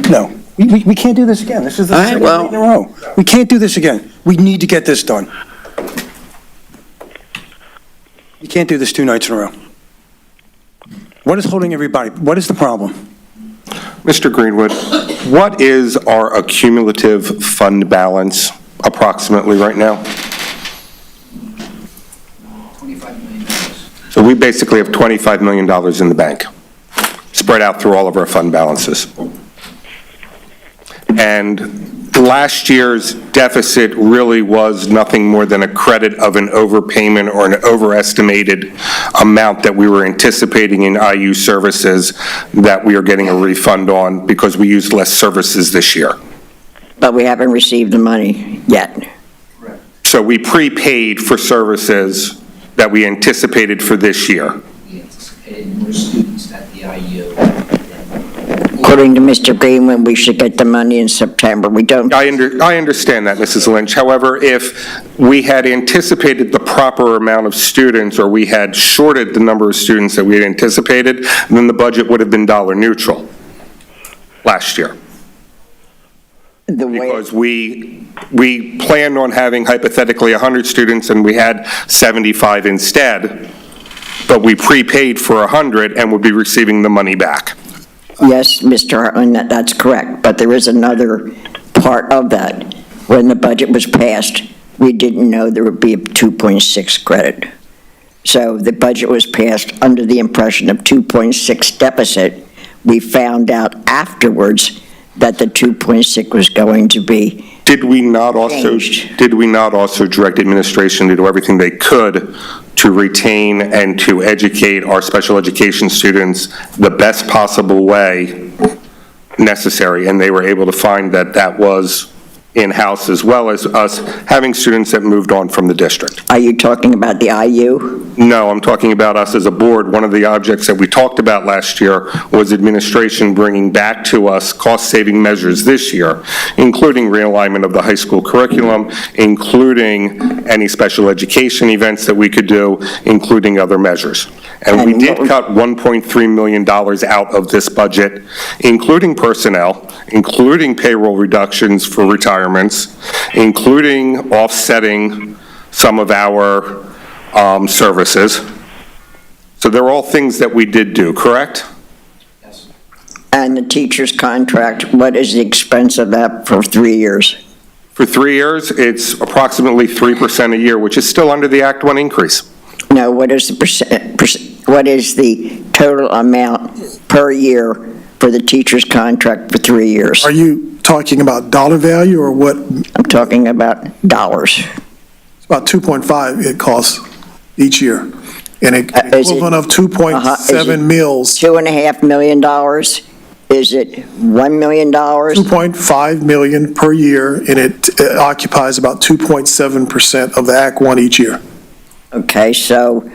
Speaker 8: No, we can't do this again. This is the
Speaker 5: All right,
Speaker 8: second
Speaker 5: well-
Speaker 8: week in a row. We can't do this again. We need to get this done. You can't do this 2 nights in a row. What is holding everybody? What is the problem?
Speaker 7: Mr. Greenwood, what is our accumulative fund balance approximately right now?
Speaker 12: $25 million.
Speaker 7: So we basically have $25 million in the bank, spread out through all of our fund balances. And last year's deficit really was nothing more than a credit of an overpayment or an overestimated amount that we were anticipating in IU services that we are getting a refund on because we used less services this year.
Speaker 2: But we haven't received the money yet.
Speaker 7: So we prepaid for services that we anticipated for this year.
Speaker 12: We anticipated more students at the IU.
Speaker 2: According to Mr. Greenwood, we should get the money in September. We don't.
Speaker 7: I understand that, Mrs. Lynch. However, if we had anticipated the proper amount of students or we had shorted the number of students that we had anticipated, then the budget would have been dollar neutral last year. Because we planned on having hypothetically 100 students and we had 75 instead, but we prepaid for 100 and would be receiving the money back.
Speaker 2: Yes, Mr. Hartland, that's correct, but there is another part of that. When the budget was passed, we didn't know there would be a 2.6 credit. So the budget was passed under the impression of 2.6 deficit. We found out afterwards that the 2.6 was going to be
Speaker 7: Did we not also direct administration to do everything they could to retain and to educate our special education students the best possible way necessary? And they were able to find that that was in-house, as well as us having students that moved on from the district.
Speaker 2: Are you talking about the IU?
Speaker 7: No, I'm talking about us as a board. One of the objects that we talked about last year was administration bringing back to us cost-saving measures this year, including realignment of the high school curriculum, including any special education events that we could do, including other measures. And we did cut $1.3 million out of this budget, including personnel, including payroll reductions for retirements, including offsetting some of our services. So they're all things that we did do, correct?
Speaker 12: Yes.
Speaker 2: And the teacher's contract, what is the expense of that for 3 years?
Speaker 7: For 3 years, it's approximately 3% a year, which is still under the Act 1 increase.
Speaker 2: No, what is the total amount per year for the teacher's contract for 3 years?
Speaker 1: Are you talking about dollar value or what?
Speaker 2: I'm talking about dollars.
Speaker 1: It's about 2.5 it costs each year. And an equivalent of 2.7 mils.
Speaker 2: $2.5 million? Is it $1 million?
Speaker 1: 2.5 million per year, and it occupies about 2.7% of the Act 1 each year.
Speaker 2: Okay, so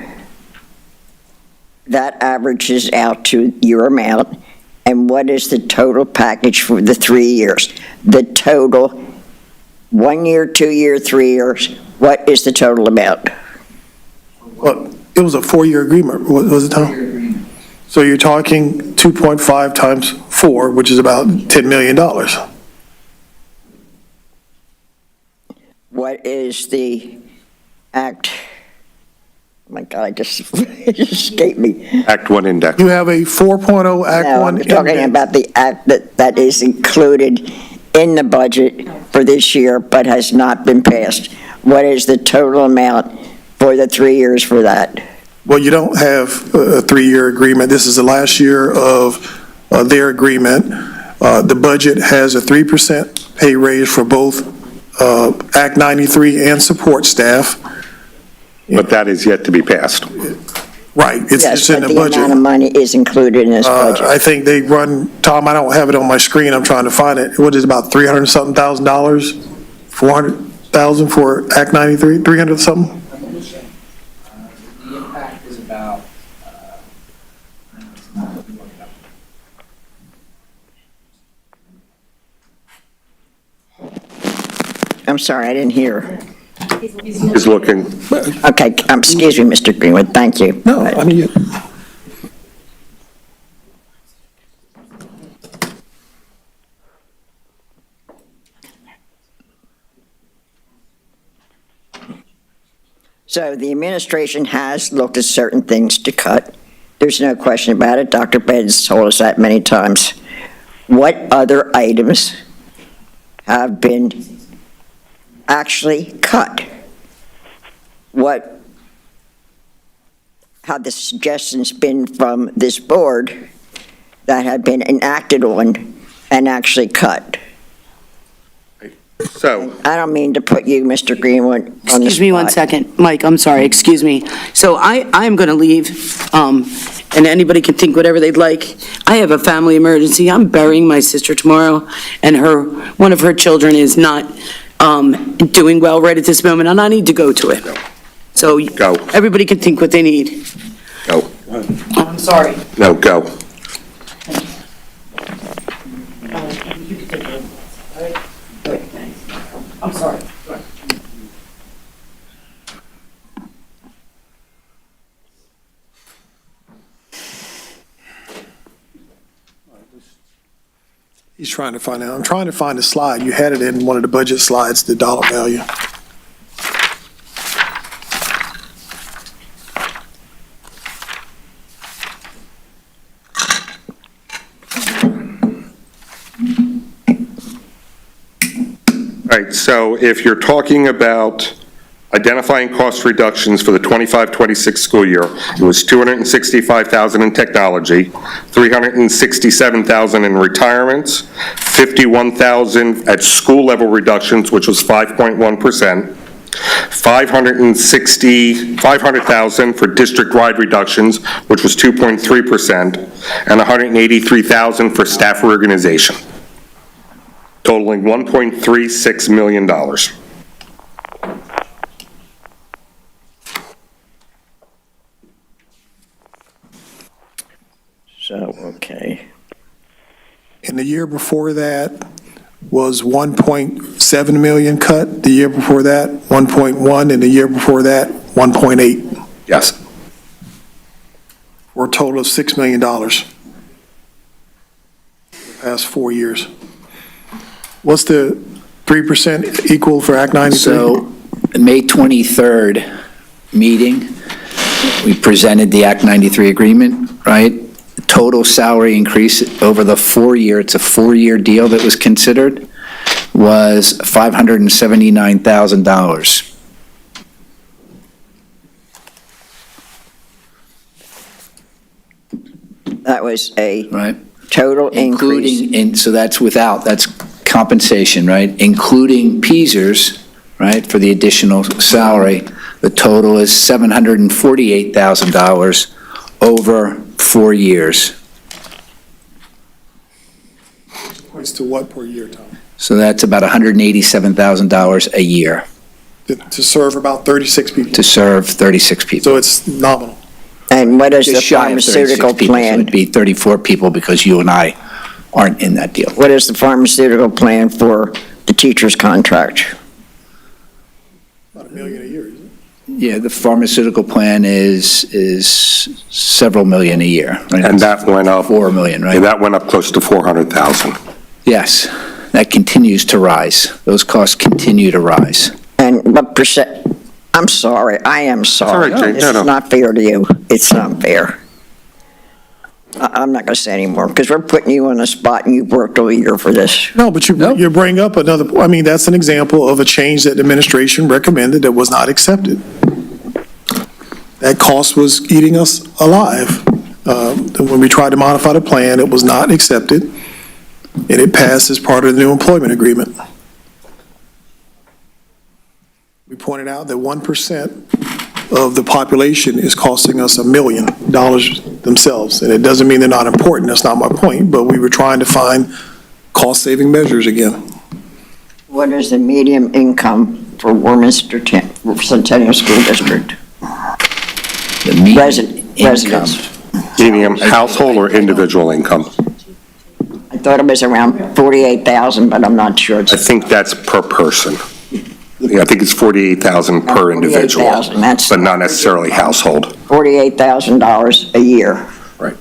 Speaker 2: that averages out to your amount. And what is the total package for the 3 years? The total, 1 year, 2 year, 3 years, what is the total amount?
Speaker 1: Well, it was a 4-year agreement, was it, Tom? So you're talking 2.5 times 4, which is about $10 million.
Speaker 2: What is the act? Oh my God, it just escaped me.
Speaker 7: Act 1 index.
Speaker 1: You have a 4.0 Act 1
Speaker 2: No, I'm talking
Speaker 1: index.
Speaker 2: about the act that is included in the budget for this year but has not been passed. What is the total amount for the 3 years for that?
Speaker 1: Well, you don't have a 3-year agreement. This is the last year of their agreement. The budget has a 3% pay raise for both Act 93 and support staff.
Speaker 7: But that is yet to be passed.
Speaker 1: Right, it's
Speaker 2: Yes,
Speaker 1: in
Speaker 2: but
Speaker 1: the
Speaker 2: the amount of
Speaker 1: budget.
Speaker 2: money is included in this budget.
Speaker 1: I think they run, Tom, I don't have it on my screen, I'm trying to find it. What is it, about $300-something thousand, $400,000 for Act 93, 300-something?
Speaker 12: The impact is about,
Speaker 2: I'm sorry, I didn't hear.
Speaker 7: Is looking,
Speaker 2: Okay, excuse me, Mr. Greenwood, thank you.
Speaker 1: No, I mean,
Speaker 2: So the administration has looked at certain things to cut. There's no question about it. Dr. Bed's told us that many times. What other items have been actually cut? What have the suggestions been from this board that have been enacted on and actually cut?
Speaker 7: so,
Speaker 2: I don't mean to put you, Mr. Greenwood, on the spot.
Speaker 5: Excuse me one second. Mike, I'm sorry, excuse me. So I'm going to leave, and anybody can think whatever they'd like. I have a family emergency. I'm burying my sister tomorrow, and one of her children is not doing well right at this moment, and I need to go to it. So
Speaker 7: Go.
Speaker 5: everybody can think what they need.
Speaker 7: go.
Speaker 5: I'm sorry.
Speaker 7: No, go.
Speaker 5: I'm sorry.
Speaker 1: he's trying to find out. I'm trying to find a slide. You had it in one of the budget slides, the dollar value.
Speaker 7: All right, so if you're talking about identifying cost reductions for the 25-26 school year, it was $265,000 in technology, $367,000 in retirements, $51,000 at school level reductions, which was 5.1%, $500,000 for district-wide reductions, which was 2.3%, and $183,000 for staff reorganization, totaling $1.36 million.
Speaker 2: So, okay.
Speaker 1: And the year before that was 1.7 million cut. The year before that, 1.1, and the year before that, 1.8,
Speaker 7: Yes.
Speaker 1: for a total of $6 million. The past 4 years. What's the 3% equal for Act 93?
Speaker 12: So, May 23rd meeting, we presented the Act 93 agreement, right? The total salary increase over the 4-year, it's a 4-year deal that was considered, was $579,000.
Speaker 2: That was a
Speaker 12: Right?
Speaker 2: total increase.
Speaker 12: So that's that's compensation, right? Including Peasers, right, for the additional salary, the total is $748,000 over 4 years.
Speaker 1: Points to what per year, Tom?
Speaker 12: So that's about $187,000 a year
Speaker 1: To serve about 36 people.
Speaker 12: to serve 36 people.
Speaker 1: So it's nominal.
Speaker 2: And what is the
Speaker 12: Just shy of 36
Speaker 2: pharmaceutical
Speaker 12: people, so
Speaker 2: plan?
Speaker 12: it'd be 34 people because you and I aren't in that deal.
Speaker 2: What is the pharmaceutical plan for the teacher's contract?
Speaker 1: About $1 million a year, isn't it?
Speaker 12: Yeah, the pharmaceutical plan is several million a year, right?
Speaker 7: And that went up.
Speaker 12: 4 million, right?
Speaker 7: And that went up close to 400,000.
Speaker 12: Yes, that continues to rise. Those costs continue to rise.
Speaker 2: And what percent, I'm sorry, I am sorry.
Speaker 7: all right, Jane.
Speaker 2: This
Speaker 7: No, no.
Speaker 2: is not fair to you. It's not fair. I'm not going to say anymore, because we're putting you on the spot, and you've worked all year for this.
Speaker 1: No, but you bring up another, I mean, that's an example of a change that the administration recommended that was not accepted. That cost was eating us alive. When we tried to modify the plan, it was not accepted, and it passed as part of the new employment agreement. We pointed out that 1% of the population is costing us $1 million themselves, and it doesn't mean they're not important, that's not my point, but we were trying to find cost-saving measures again.
Speaker 2: What is the median income for Warminster Centennial School District?
Speaker 12: The median
Speaker 2: Residents.
Speaker 7: Medium household or individual income?
Speaker 2: I thought it was around 48,000, but I'm not sure.
Speaker 7: I think that's per person. Yeah, I think it's 48,000 per individual,
Speaker 2: 48,000, that's-
Speaker 7: but not necessarily household.
Speaker 2: $48,000 a year.
Speaker 7: Right.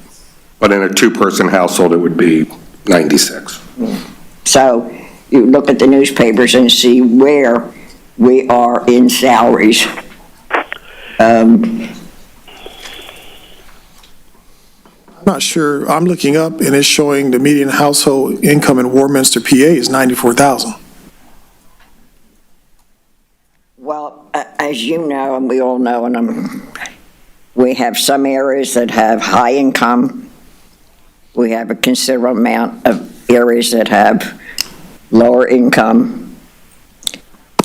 Speaker 7: But in a two-person household, it would be 96.
Speaker 2: So you look at the newspapers and see where we are in salaries.
Speaker 1: I'm not sure, I'm looking up and it's showing the median household income in Warminster, PA is 94,000.
Speaker 2: Well, as you know, and we all know, we have some areas that have high income. We have a considerable amount of areas that have lower income.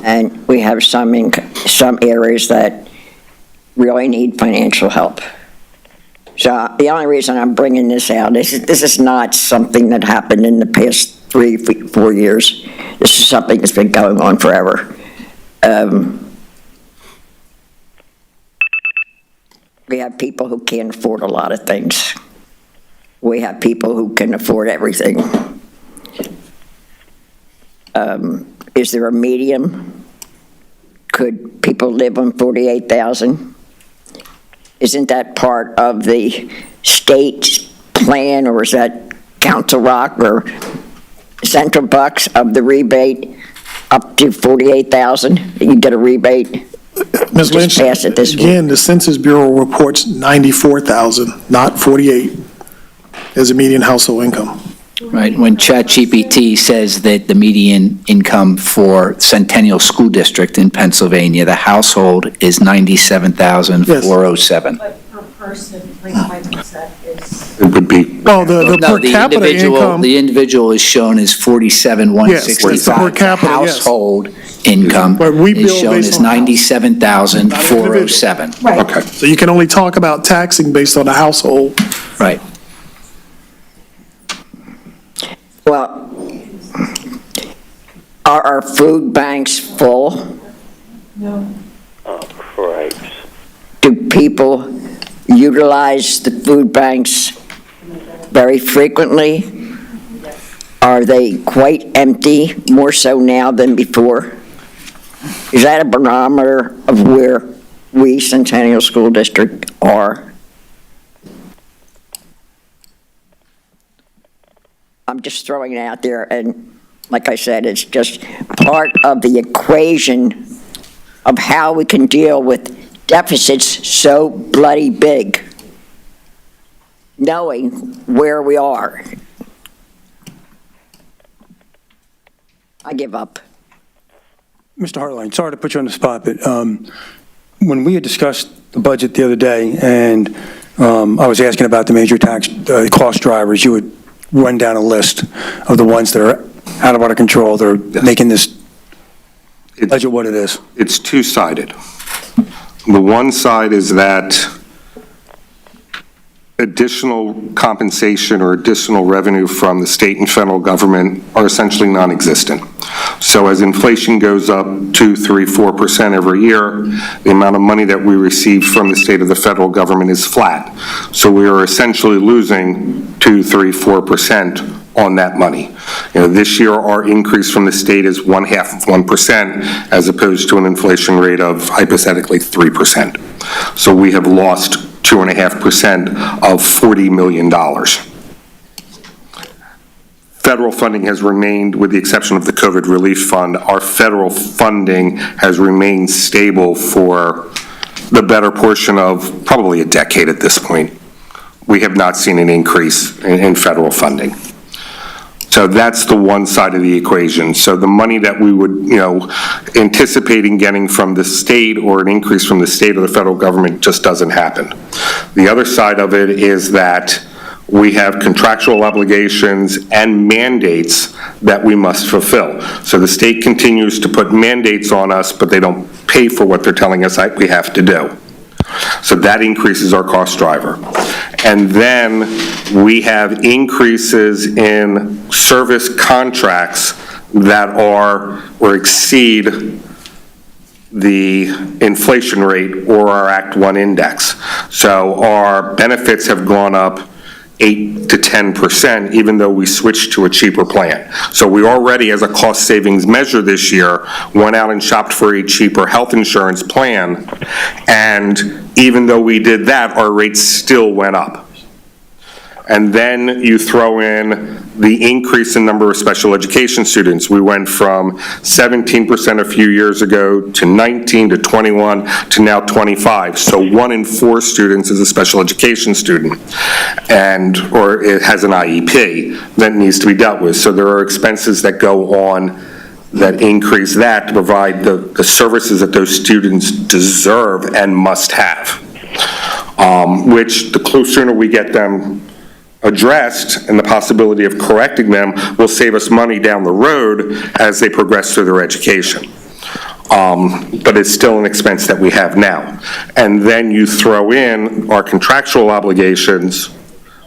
Speaker 2: And we have some areas that really need financial help. So the only reason I'm bringing this out is this is not something that happened in the past 3-4 years. This is something that's been going on forever. We have people who can't afford a lot of things. We have people who can afford everything. Is there a medium? Could people live on 48,000? Isn't that part of the state plan, or is that Council Rock or Central Bucks of the rebate up to 48,000? You get a rebate?
Speaker 1: Ms. Lynch,
Speaker 2: pass it this week.
Speaker 1: again, the Census Bureau reports 94,000, not 48, as a median household income.
Speaker 12: Right, when ChatGPT says that the median income for Centennial School District in Pennsylvania, the household is 97,407.
Speaker 3: But per person, like Michael said, is.
Speaker 7: It would be,
Speaker 1: Well, the
Speaker 12: No,
Speaker 1: per capita income,
Speaker 12: the individual is shown as 47,165.
Speaker 1: Yes, per capita, yes.
Speaker 12: Household income
Speaker 1: But we
Speaker 12: is
Speaker 1: bill
Speaker 12: shown
Speaker 1: based
Speaker 12: as
Speaker 1: on house.
Speaker 12: 97,407.
Speaker 1: okay, so you can only talk about taxing based on the household.
Speaker 12: Right.
Speaker 2: Well, are our food banks full?
Speaker 3: No.
Speaker 10: Oh, Christ.
Speaker 2: Do people utilize the food banks very frequently? Are they quite empty, more so now than before? Is that a barometer of where we, Centennial School District, are? I'm just throwing it out there, and like I said, it's just part of the equation of how we can deal with deficits so bloody big, knowing where we are. I give up.
Speaker 8: Mr. Hartline, sorry to put you on the spot, but when we had discussed the budget the other day, and I was asking about the major tax cost drivers, you would run down a list of the ones that are out of our control, that are making this budget what it is.
Speaker 7: it's two-sided. The one side is that additional compensation or additional revenue from the state and federal government are essentially non-existent. So as inflation goes up 2, 3, 4% every year, the amount of money that we receive from the state of the federal government is flat. So we are essentially losing 2, 3, 4% on that money. You know, this year our increase from the state is 0.5 of 1%, as opposed to an inflation rate of hypothetically 3%. So we have lost 2.5% of $40 million. Federal funding has remained, with the exception of the COVID relief fund, our federal funding has remained stable for the better portion of probably a decade at this point. We have not seen an increase in federal funding. So that's the one side of the equation. So the money that we would, anticipating getting from the state, or an increase from the state or the federal government, just doesn't happen. The other side of it is that we have contractual obligations and mandates that we must fulfill. So the state continues to put mandates on us, but they don't pay for what they're telling us we have to do. So that increases our cost driver. And then we have increases in service contracts that are or exceed the inflation rate or our Act 1 index. So our benefits have gone up 8 to 10%, even though we switched to a cheaper plan. So we already, as a cost savings measure this year, went out and shopped for a cheaper health insurance plan, and even though we did that, our rates still went up. And then you throw in the increase in number of special education students. We went from 17% a few years ago to 19 to 21 to now 25. So 1 in 4 students is a special education student, or it has an IEP that needs to be dealt with. So there are expenses that go on that increase that to provide the services that those students deserve and must have, which the sooner we get them addressed and the possibility of correcting them will save us money down the road as they progress through their education. But it's still an expense that we have now. And then you throw in our contractual obligations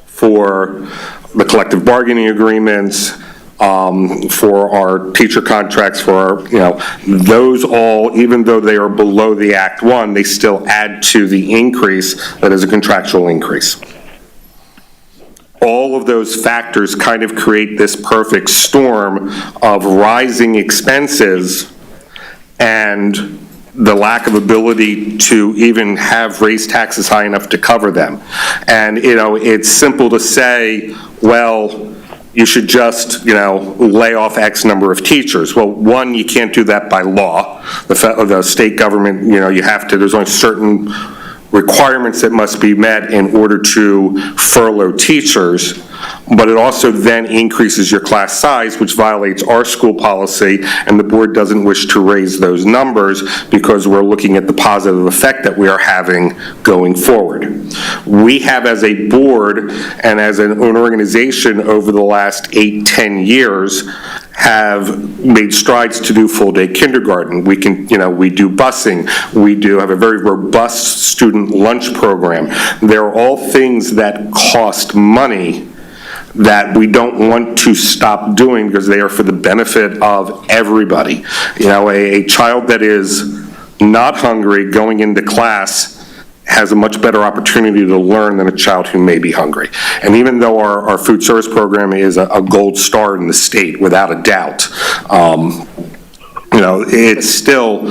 Speaker 7: for the collective bargaining agreements, for our teacher contracts, for our, those all, even though they are below the Act 1, they still add to the increase that is a contractual increase. All of those factors kind of create this perfect storm of rising expenses and the lack of ability to even have raised taxes high enough to cover them. And, it's simple to say, well, you should just, lay off X number of teachers. Well, one, you can't do that by law. The state government, there's only certain requirements that must be met in order to furlough teachers, but it also then increases your class size, which violates our school policy, and the board doesn't wish to raise those numbers because we're looking at the positive effect that we are having going forward. We have, as a board and as an organization over the last 8-10 years, have made strides to do full-day kindergarten. We can, we do busing. We do have a very robust student lunch program. They're all things that cost money that we don't want to stop doing because they are for the benefit of everybody. A child that is not hungry going into class has a much better opportunity to learn than a child who may be hungry. And even though our food service program is a gold star in the state, without a doubt, it's still,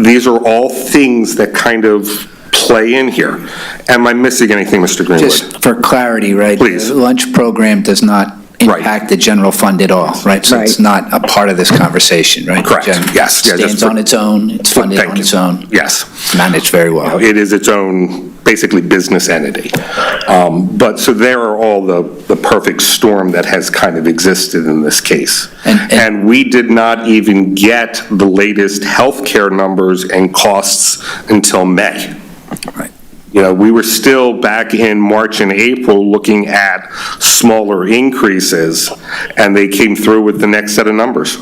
Speaker 7: these are all things that kind of play in here. Am I missing anything, Mr. Greenwood?
Speaker 12: Just for clarity, right?
Speaker 7: Please.
Speaker 12: The lunch program does not impact the general fund at all, right? So it's not a part of this conversation, right?
Speaker 7: Correct, yes.
Speaker 12: It stands on its own, it's funded on its own.
Speaker 7: Yes.
Speaker 12: Managed very well.
Speaker 7: It is its own, basically, business entity. But so there are all the perfect storm that has kind of existed in this case. And we did not even get the latest healthcare numbers and costs until May.
Speaker 12: Right.
Speaker 7: We were still back in March and April looking at smaller increases, and they came through with the next set of numbers.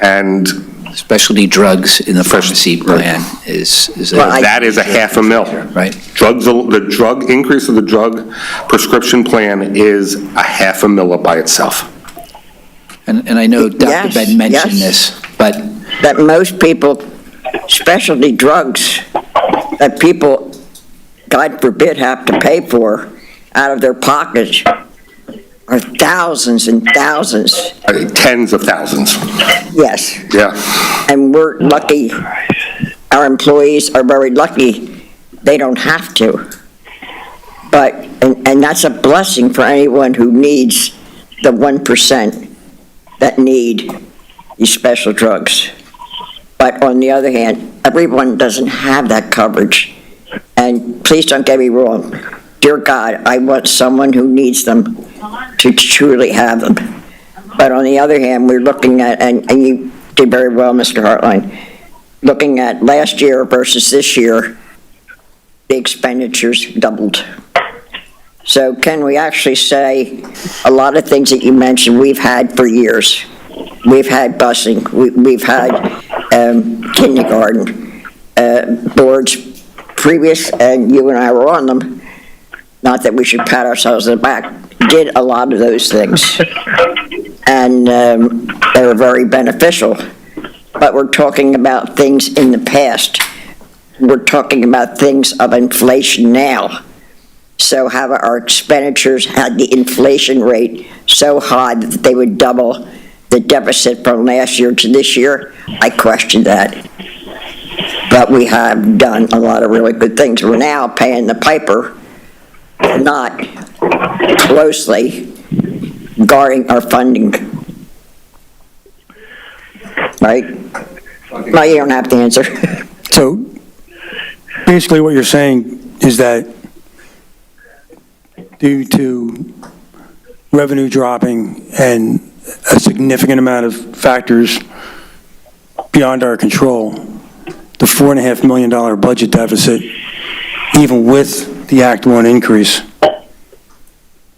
Speaker 7: And
Speaker 12: Specialty drugs in the pharmacy plan is
Speaker 7: that is $500,000.
Speaker 12: Right.
Speaker 7: The drug increase of the drug prescription plan is $500,000 by itself.
Speaker 12: And I know Dr. Ben mentioned this, but
Speaker 2: that most people, specialty drugs that people, God forbid, have to pay for out of their pockets are thousands and thousands.
Speaker 7: Tens of thousands.
Speaker 2: Yes.
Speaker 7: Yeah.
Speaker 2: And we're lucky, our employees are very lucky they don't have to. But, and that's a blessing for anyone who needs the 1% that need these special drugs. But on the other hand, everyone doesn't have that coverage. And please don't get me wrong. Dear God, I want someone who needs them to truly have them. But on the other hand, we're looking at, and you did very well, Mr. Hartline, looking at last year versus this year, the expenditures doubled. So can we actually say a lot of things that you mentioned we've had for years? We've had busing, we've had kindergarten, boards previous, and you and I were on them, not that we should pat ourselves on the back, did a lot of those things. And they were very beneficial. But we're talking about things in the past. We're talking about things of inflation now. So have our expenditures had the inflation rate so high that they would double the deficit from last year to this year? I question that. But we have done a lot of really good things. We're now paying the piper, not closely guarding our funding. Right? Well, you don't have to answer.
Speaker 8: So basically what you're saying is that due to revenue dropping and a significant amount of factors beyond our control, the $4.5 million budget deficit, even with the Act 1 increase,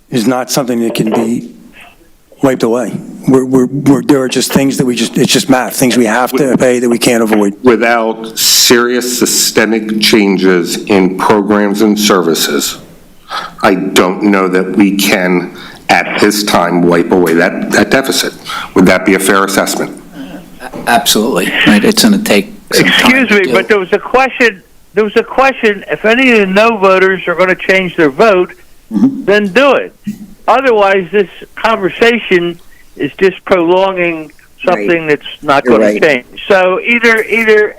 Speaker 8: is not something that can be wiped away. There are just things that it's just math, things we have to pay that we can't avoid.
Speaker 7: Without serious systemic changes in programs and services, I don't know that we can, at this time, wipe away that deficit. Would that be a fair assessment?
Speaker 12: Absolutely, right, it's going to take some time
Speaker 10: Excuse
Speaker 12: to
Speaker 10: me,
Speaker 12: do.
Speaker 10: but there was a question, if any of the no voters are going to change their vote, then do it. Otherwise, this conversation is just prolonging something that's not
Speaker 2: You're
Speaker 10: going to
Speaker 2: right.
Speaker 10: change. So either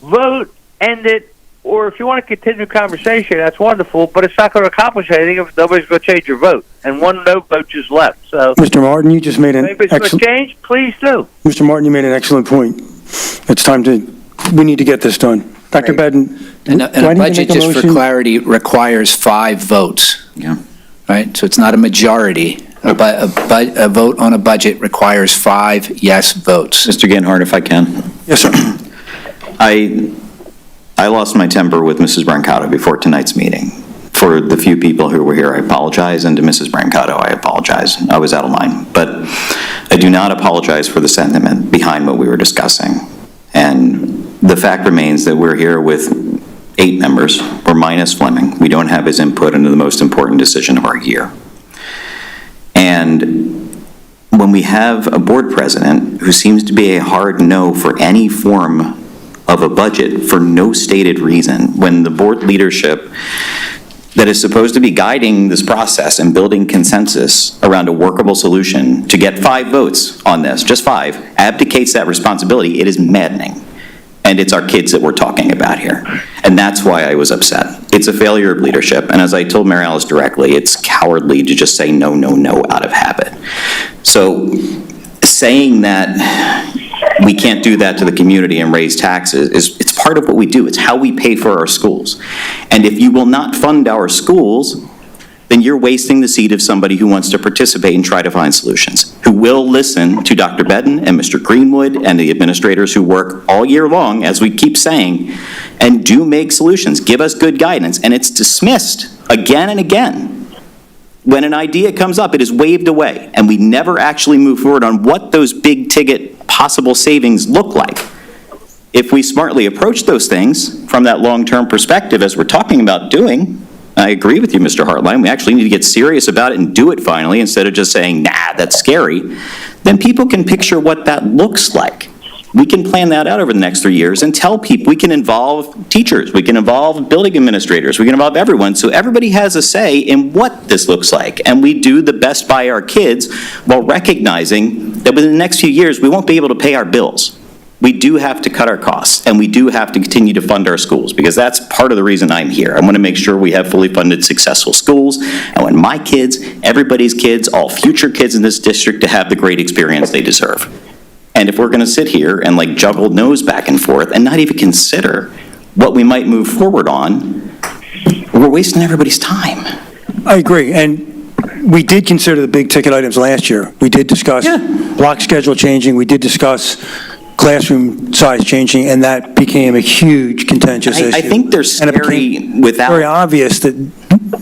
Speaker 10: vote, end it, or if you want to continue the conversation, that's wonderful, but it's not going to accomplish anything if nobody's going to change your vote. And one no vote just left. So
Speaker 8: Mr. Martin, you just made
Speaker 10: if
Speaker 8: an
Speaker 10: anybody's going to
Speaker 8: excellent,
Speaker 10: change, please do.
Speaker 8: Mr. Martin, you made an excellent point. It's time we need to get this done. Dr.
Speaker 2: Right.
Speaker 8: Bedden,
Speaker 12: And
Speaker 8: do I
Speaker 12: a
Speaker 8: need to
Speaker 12: budget,
Speaker 8: make a
Speaker 12: just for
Speaker 8: motion?
Speaker 12: clarity, requires 5 votes.
Speaker 11: Yeah.
Speaker 12: Right, so it's not a majority. A vote on a budget requires 5 yes votes.
Speaker 11: Mr. Ganhart, if I can.
Speaker 8: Yes, sir.
Speaker 11: I lost my temper with Mrs. Brancato before tonight's meeting. For the few people who were here, I apologize, and to Mrs. Brancato, I apologize. I was out of line. But I do not apologize for the sentiment behind what we were discussing. And the fact remains that we're here with 8 members. We're minus Fleming. We don't have his input into the most important decision of our year. And when we have a board president who seems to be a hard no for any form of a budget for no stated reason, when the board leadership that is supposed to be guiding this process and building consensus around a workable solution to get 5 votes on this, just 5, abdicates that responsibility, it is maddening. And it's our kids that we're talking about here. And that's why I was upset. It's a failure of leadership. And as I told Mary Alice directly, it's cowardly to just say no, no, no out of habit. So saying that we can't do that to the community and raise taxes it's part of what we do. It's how we pay for our schools. And if you will not fund our schools, then you're wasting the seat of somebody who wants to participate and try to find solutions, who will listen to Dr. Bedden and Mr. Greenwood and the administrators who work all year long, as we keep saying, and do make solutions, give us good guidance, and it's dismissed again and again. When an idea comes up, it is waved away, and we never actually move forward on what those big-ticket possible savings look like. If we smartly approach those things from that long-term perspective, as we're talking about doing, I agree with you, Mr. Hartline. We actually need to get serious about it and do it finally, instead of just saying, nah, that's scary. Then people can picture what that looks like. We can plan that out over the next 3 years and tell people, we can involve teachers, we can involve building administrators, we can involve everyone, so everybody has a say in what this looks like. And we do the best by our kids while recognizing that within the next few years, we won't be able to pay our bills. We do have to cut our costs, and we do have to continue to fund our schools, because that's part of the reason I'm here. I want to make sure we have fully funded, successful schools, and when my kids, everybody's kids, all future kids in this district to have the great experience they deserve. And if we're going to sit here and like juggle no's back and forth and not even consider what we might move forward on, we're wasting everybody's time.
Speaker 8: I agree, and we did consider the big ticket items last year. We did discuss block schedule changing, we did discuss classroom size changing, and that became a huge contentious issue.
Speaker 11: I think they're
Speaker 8: And it
Speaker 11: scary
Speaker 8: became
Speaker 11: without...
Speaker 8: very obvious that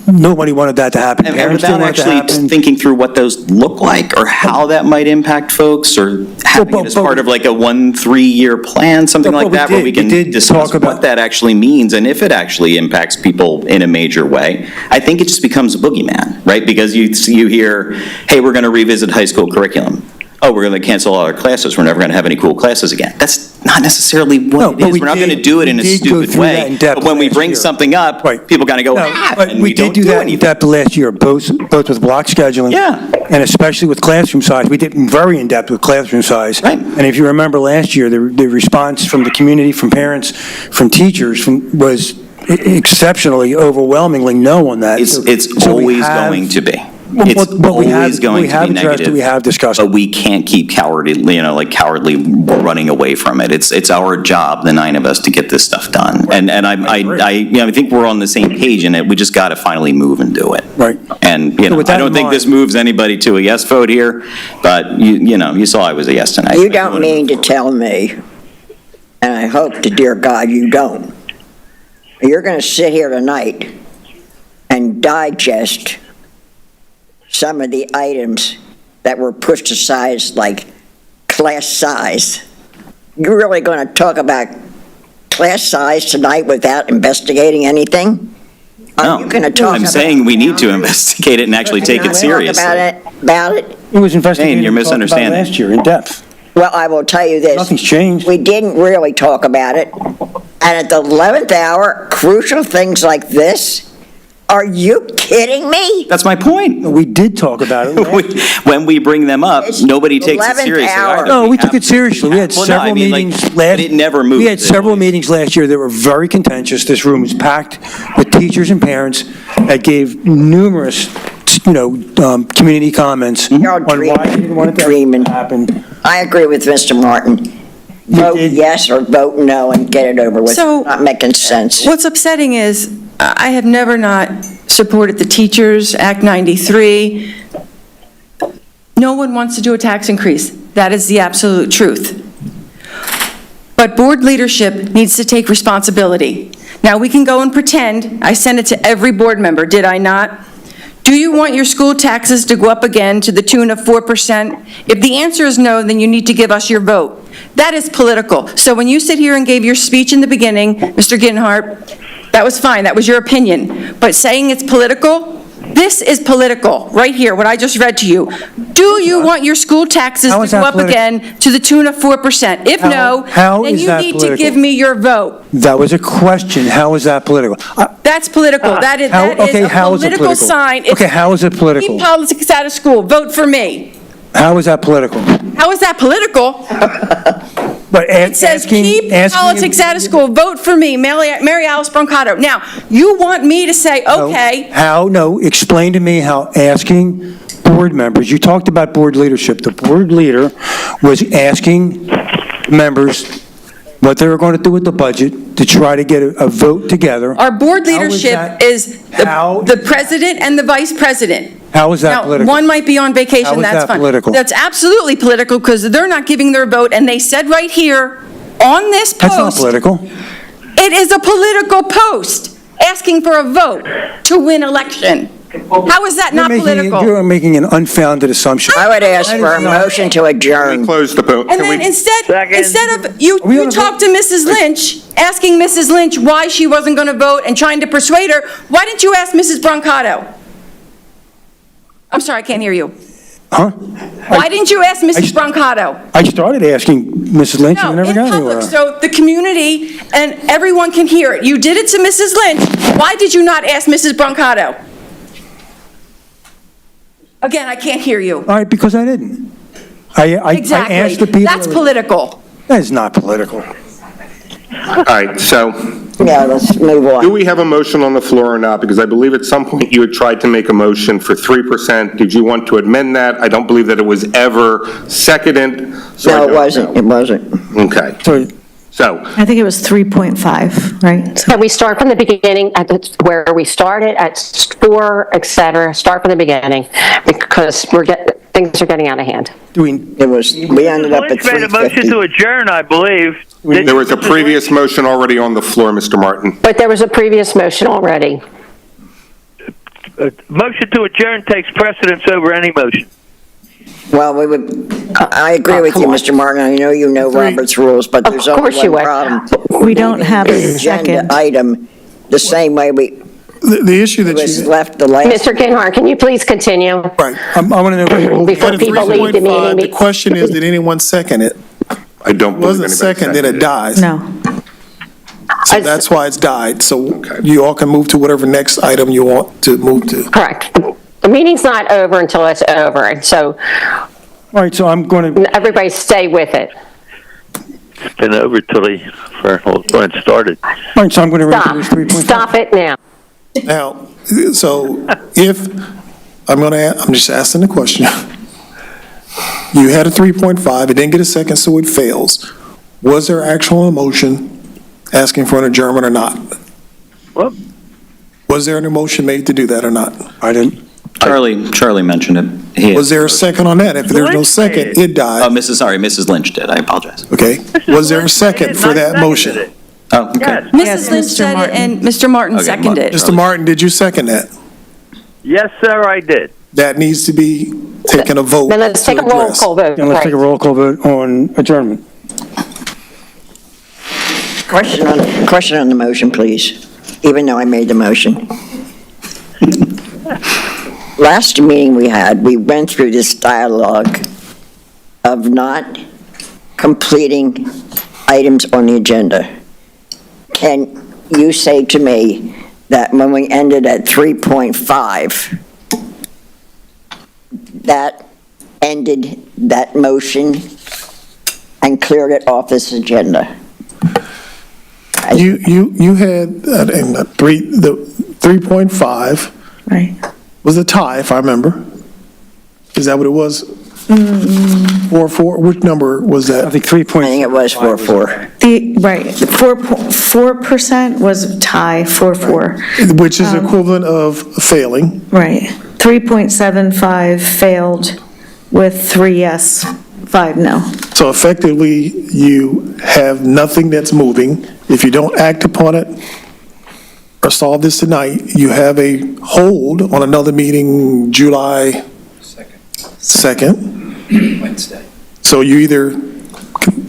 Speaker 8: nobody wanted that to happen.
Speaker 11: And
Speaker 8: Parents
Speaker 11: without
Speaker 8: didn't want it to
Speaker 11: actually
Speaker 8: happen.
Speaker 11: thinking through what those look like, or how that might impact folks, or having it as part of like a 1-3-year plan, something
Speaker 8: But
Speaker 11: like
Speaker 8: we
Speaker 11: that, where we
Speaker 8: did-
Speaker 11: can
Speaker 8: we did
Speaker 11: discuss
Speaker 8: talk about-
Speaker 11: what that actually means, and if it actually impacts people in a major way. I think it just becomes a boogeyman, right? Because you hear, hey, we're going to revisit high school curriculum. oh, we're going to cancel all our classes, we're never going to have any cool classes again. That's not necessarily
Speaker 8: No,
Speaker 11: what it
Speaker 8: but
Speaker 11: is.
Speaker 8: we
Speaker 11: We're not
Speaker 8: did-
Speaker 11: going to do it in a
Speaker 8: we did go
Speaker 11: stupid
Speaker 8: through that
Speaker 11: way.
Speaker 8: in depth
Speaker 11: But when we
Speaker 8: last
Speaker 11: bring
Speaker 8: year.
Speaker 11: something up,
Speaker 8: Right.
Speaker 11: people are going to go,
Speaker 8: No,
Speaker 11: ah,
Speaker 8: but
Speaker 11: and
Speaker 8: we
Speaker 11: we
Speaker 8: did
Speaker 11: don't
Speaker 8: do
Speaker 11: do
Speaker 8: that in
Speaker 11: anything.
Speaker 8: depth last year, both with block scheduling.
Speaker 11: Yeah.
Speaker 8: And especially with classroom size. We did very in-depth with classroom size.
Speaker 11: Right.
Speaker 8: And if you remember last year, the response from the community, from parents, from teachers, was exceptionally, overwhelmingly no on that.
Speaker 11: It's
Speaker 8: So we
Speaker 11: always
Speaker 8: have-
Speaker 11: going to be.
Speaker 8: Well,
Speaker 11: It's
Speaker 8: but we have-
Speaker 11: always going
Speaker 8: we
Speaker 11: to
Speaker 8: have
Speaker 11: be
Speaker 8: addressed it,
Speaker 11: negative.
Speaker 8: we have discussed
Speaker 11: But
Speaker 8: it.
Speaker 11: we can't keep cowardly running away from it. It's our job, the 9 of us, to get this stuff done. And I think we're on the same page in it. We just got to finally move and do it.
Speaker 8: Right.
Speaker 11: And,
Speaker 8: So with that
Speaker 11: I don't
Speaker 8: in
Speaker 11: think
Speaker 8: mind-
Speaker 11: this moves anybody to a yes vote here, but you saw I was a yes tonight.
Speaker 2: You don't mean to tell me, and I hope to dear God you don't, you're going to sit here tonight and digest some of the items that were pushed aside, like class size. You're really going to talk about class size tonight without investigating anything? Are you going to talk
Speaker 11: I'm
Speaker 2: about
Speaker 11: saying we need to investigate it and actually take it
Speaker 2: Talk
Speaker 11: seriously.
Speaker 2: about it?
Speaker 8: It was investigated.
Speaker 11: You're
Speaker 8: and talked about
Speaker 11: misunderstanding.
Speaker 8: last year in depth.
Speaker 2: Well, I will tell you this.
Speaker 8: Nothing's changed.
Speaker 2: We didn't really talk about it. And at the 11th hour, crucial things like this? Are you kidding me?
Speaker 11: That's my point.
Speaker 8: We did talk about it.
Speaker 11: When we bring them up,
Speaker 2: It's
Speaker 11: nobody takes it
Speaker 2: 11th
Speaker 11: seriously
Speaker 2: hour.
Speaker 11: either.
Speaker 8: No, we took it seriously. We had
Speaker 11: Well, no,
Speaker 8: several
Speaker 11: I mean, like,
Speaker 8: meetings
Speaker 11: but
Speaker 8: last.
Speaker 11: it never moved.
Speaker 8: We had several meetings last year that were very contentious. This room was packed with teachers and parents that gave numerous, community comments on
Speaker 2: You're
Speaker 8: why they didn't want it
Speaker 2: dreaming.
Speaker 8: to happen.
Speaker 2: I agree with Mr. Martin. Vote
Speaker 8: did.
Speaker 2: yes or vote no and get it over with.
Speaker 6: So-
Speaker 2: Not making sense.
Speaker 6: What's upsetting is, I have never not supported the teachers, Act 93. No one wants to do a tax increase. That is the absolute truth. But board leadership needs to take responsibility. Now, we can go and pretend, I sent it to every board member, did I not? Do you want your school taxes to go up again to the tune of 4%? If the answer is no, then you need to give us your vote. That is political. So when you sit here and gave your speech in the beginning, Mr. Ginhart, that was fine, that was your opinion. But saying it's political, this is political, right here, what I just read to you. Do you want your school taxes
Speaker 8: How
Speaker 6: to
Speaker 8: is
Speaker 6: go
Speaker 8: that
Speaker 6: up
Speaker 8: political?
Speaker 6: again to the tune of 4%? If no,
Speaker 8: how
Speaker 6: then
Speaker 8: is
Speaker 6: you
Speaker 8: that
Speaker 6: need to
Speaker 8: political?
Speaker 6: give me your vote.
Speaker 8: That was a question. How is that political?
Speaker 6: That's political. That is
Speaker 8: Okay,
Speaker 6: a
Speaker 8: how is it
Speaker 6: political
Speaker 8: political?
Speaker 6: sign.
Speaker 8: Okay, how is it political?
Speaker 6: Keep politics out of school. Vote for me.
Speaker 8: How is that political?
Speaker 6: How is that political?
Speaker 8: But
Speaker 6: It says, keep politics out of school. Vote for me, Mary Alice Brancato. Now, you want me to say, okay,
Speaker 8: No, explain to me how asking board members, you talked about board leadership. The board leader was asking members what they were going to do with the budget to try to get a vote together.
Speaker 6: our board
Speaker 8: How is
Speaker 6: leadership
Speaker 8: that-
Speaker 6: is the president and the vice president.
Speaker 8: How is that
Speaker 6: Now,
Speaker 8: political?
Speaker 6: one might be on
Speaker 8: How
Speaker 6: vacation,
Speaker 8: is
Speaker 6: that's
Speaker 8: that
Speaker 6: fine.
Speaker 8: political?
Speaker 6: That's absolutely political, because they're not giving their vote, and they said right here, on this
Speaker 8: That's not
Speaker 6: post,
Speaker 8: political.
Speaker 6: it is a political post, asking for a vote to win election. How is that not political?
Speaker 8: You're making an unfounded assumption.
Speaker 2: I would ask
Speaker 8: That
Speaker 2: for a
Speaker 8: is not-
Speaker 2: motion to
Speaker 7: Can we
Speaker 2: adjourn.
Speaker 7: close the vote?
Speaker 6: And then instead of, you
Speaker 8: we on a
Speaker 6: talked to Mrs. Lynch, asking Mrs. Lynch why she wasn't going to vote and trying to persuade her, why didn't you ask Mrs. Brancato? I'm sorry, I can't hear you.
Speaker 8: Huh?
Speaker 6: Why didn't you ask Mrs. Brancato?
Speaker 8: I started asking Mrs. Lynch and
Speaker 6: No,
Speaker 8: never
Speaker 6: in
Speaker 8: got
Speaker 6: public,
Speaker 8: anywhere.
Speaker 6: so the community and everyone can hear it. You did it to Mrs. Lynch. Why did you not ask Mrs. Brancato? Again, I can't hear you.
Speaker 8: All right, because I didn't. I
Speaker 6: Exactly.
Speaker 8: asked the people.
Speaker 6: That's political.
Speaker 8: That is not political.
Speaker 7: All right, so
Speaker 2: Yeah, let's move
Speaker 7: do
Speaker 2: on.
Speaker 7: we have a motion on the floor or not? Because I believe at some point you had tried to make a motion for 3%. Did you want to amend that? I don't believe that it was ever seconded. so I
Speaker 2: No, it
Speaker 7: don't
Speaker 2: wasn't,
Speaker 7: know.
Speaker 2: it wasn't.
Speaker 7: Okay, so
Speaker 3: I think it was 3.5, right?
Speaker 9: Can we start from the beginning where we started at 4, et cetera, start from the beginning, because things are getting out of hand.
Speaker 8: We
Speaker 2: We ended up at
Speaker 10: Lynch made a motion
Speaker 2: 350.
Speaker 10: to adjourn, I believe.
Speaker 7: there was a previous motion already on the floor, Mr. Martin.
Speaker 9: But there was a previous motion already.
Speaker 10: Motion to adjourn takes precedence over any motion.
Speaker 2: Well, I agree with you,
Speaker 9: come on.
Speaker 2: Mr. Martin. I know you know Robert's rules, but
Speaker 9: Of
Speaker 2: there's only
Speaker 9: course you
Speaker 2: one
Speaker 9: would.
Speaker 2: problem.
Speaker 3: We don't have a
Speaker 2: Agenda
Speaker 3: second.
Speaker 2: item the same way we
Speaker 1: the issue
Speaker 2: It
Speaker 1: that
Speaker 2: was
Speaker 1: you,
Speaker 2: left the last.
Speaker 9: Mr. Ginhart, can you please continue?
Speaker 1: right.
Speaker 8: I want to know,
Speaker 9: Before
Speaker 1: At a
Speaker 9: people leave the
Speaker 1: 3.5,
Speaker 9: meeting.
Speaker 1: the question is, did anyone second it?
Speaker 7: I don't
Speaker 1: It
Speaker 7: believe
Speaker 1: wasn't
Speaker 7: anybody
Speaker 1: second, then it
Speaker 7: seconded
Speaker 1: dies.
Speaker 3: No.
Speaker 1: So that's why it's died. So you all can move to whatever next item you want to move to.
Speaker 9: Correct. The meeting's not over until it's over, so
Speaker 8: all right, so I'm going to,
Speaker 9: everybody stay with it.
Speaker 10: It's been over till when it started.
Speaker 8: all right, so I'm going to
Speaker 9: Stop.
Speaker 8: introduce 3.5.
Speaker 9: Stop it now.
Speaker 1: Now, so if, I'm just asking the question. You had a 3.5, it didn't get a second, so it fails. Was there actual motion asking for an adjournment or not?
Speaker 10: What?
Speaker 1: Was there an emotion made to do that or not?
Speaker 8: I didn't.
Speaker 11: Charlie mentioned it. He-
Speaker 1: Was there a second on that? If there's no second, it
Speaker 11: Oh,
Speaker 1: died,
Speaker 11: Mrs. Lynch did. I apologize.
Speaker 1: okay? Was there a second for that motion?
Speaker 11: Oh, okay.
Speaker 6: Mrs. Lynch said it, and Mr. Martin
Speaker 11: Okay,
Speaker 6: seconded.
Speaker 1: Mr. Martin, did you second that?
Speaker 10: Yes, sir, I did.
Speaker 1: That needs to be taken a vote
Speaker 9: Then let's
Speaker 1: to
Speaker 9: take a roll
Speaker 1: address.
Speaker 9: call vote.
Speaker 8: Then let's take a
Speaker 9: Right.
Speaker 8: roll call vote on adjournment.
Speaker 2: Question on the motion, please, even though I made the motion. Last meeting we had, we went through this dialogue of not completing items on the agenda. Can you say to me that when we ended at 3.5, that ended that motion and cleared it off this agenda?
Speaker 1: You had, the 3.5
Speaker 3: Right.
Speaker 1: was a tie, if I remember. Is that what it was? 4-4, which number was
Speaker 8: I
Speaker 1: that?
Speaker 8: think
Speaker 2: I
Speaker 8: 3.5.
Speaker 2: think it was 4-4.
Speaker 3: Right, 4% was tie, 4-4.
Speaker 1: Which is equivalent of failing.
Speaker 3: Right. 3.75 failed with 3 yes, 5 no.
Speaker 1: So effectively, you have nothing that's moving. If you don't act upon it or solve this tonight, you have a hold on another meeting July 2nd.
Speaker 12: Wednesday.
Speaker 1: So you either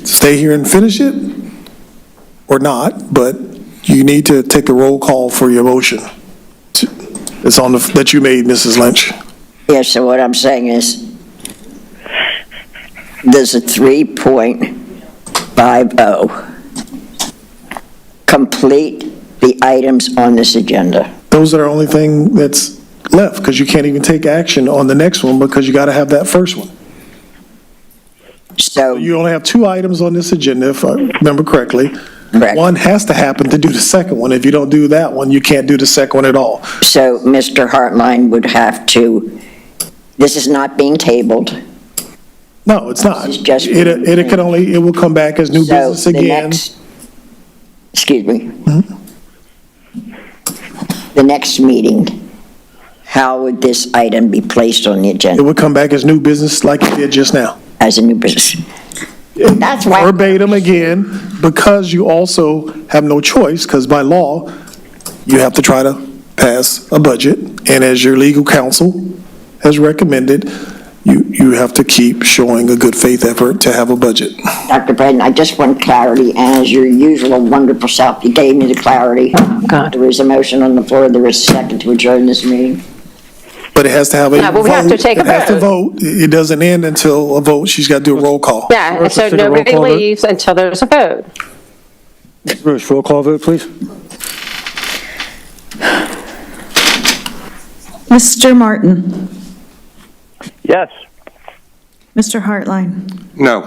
Speaker 1: stay here and finish it or not, but you need to take a roll call for your motion. It's on that you made, Mrs. Lynch.
Speaker 2: Yeah, so what I'm saying is, does a 3.50 complete the items on this agenda?
Speaker 1: Those are the only thing that's left, because you can't even take action on the next one because you got to have that first one.
Speaker 2: So,
Speaker 1: You only have 2 items on this agenda, if I remember correctly.
Speaker 2: correct.
Speaker 1: One has to happen to do the second one. If you don't do that one, you can't do the second one at all.
Speaker 2: So Mr. Hartline would have to, this is not being tabled.
Speaker 1: No, it's not.
Speaker 2: This is just-
Speaker 1: It will come back as new
Speaker 2: So
Speaker 1: business
Speaker 2: the
Speaker 1: again.
Speaker 2: next, excuse me. The next meeting, how would this item be placed on the
Speaker 1: It
Speaker 2: agenda
Speaker 1: would come back as new business like it did just now.
Speaker 2: as a new business? That's why.
Speaker 1: Verbatim again, because you also have no choice, because by law, you have to try to pass a budget, and as your legal counsel has recommended, you have to keep showing a good faith effort to have a budget.
Speaker 2: Dr. Braden, I just want clarity, and as your usual wonderful self, you gave me the clarity.
Speaker 9: God.
Speaker 2: There is a motion on the floor, there is a second to adjourn this meeting.
Speaker 1: But it has to have a vote.
Speaker 9: Yeah, but we have to take a
Speaker 1: It has to vote. It doesn't end until a vote. She's got to do a roll call.
Speaker 9: Yeah, and so
Speaker 8: Let's take a roll
Speaker 9: nobody
Speaker 8: call vote.
Speaker 9: leaves until there's a vote.
Speaker 8: Bruce, roll call vote, please.
Speaker 3: Mr. Martin,
Speaker 10: Yes.
Speaker 3: Mr. Hartline,
Speaker 7: No.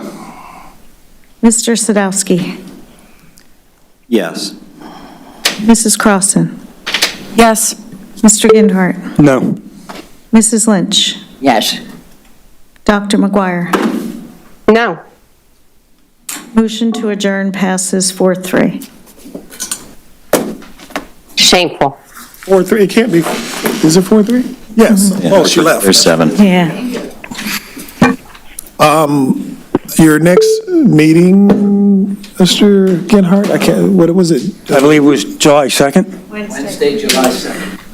Speaker 3: Mr. Sadowski,
Speaker 11: Yes.
Speaker 3: Mrs. Crossan,
Speaker 6: Yes.
Speaker 3: Mr. Ginhart,
Speaker 8: No.
Speaker 3: Mrs. Lynch,
Speaker 2: Yes.
Speaker 3: Dr. McGuire.
Speaker 9: No.
Speaker 3: Motion to adjourn passes 4-3.
Speaker 9: Shameful.
Speaker 1: 4-3, it can't be, is it 4-3? Yes. Oh, she left.
Speaker 11: There's 7.
Speaker 3: Yeah.
Speaker 1: Your next meeting, Mr. Genhart, I can't, what was it?
Speaker 8: I believe it was July 2nd.
Speaker 12: Wednesday, July 2nd.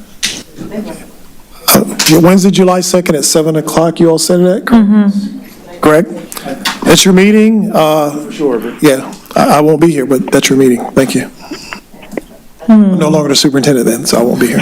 Speaker 1: Wednesday, July 2nd at 7 o'clock, you all said that? Correct? That's your meeting?
Speaker 8: Sure, but
Speaker 1: Yeah, I won't be here, but that's your meeting. Thank you. I'm no longer the superintendent then, so I won't be here.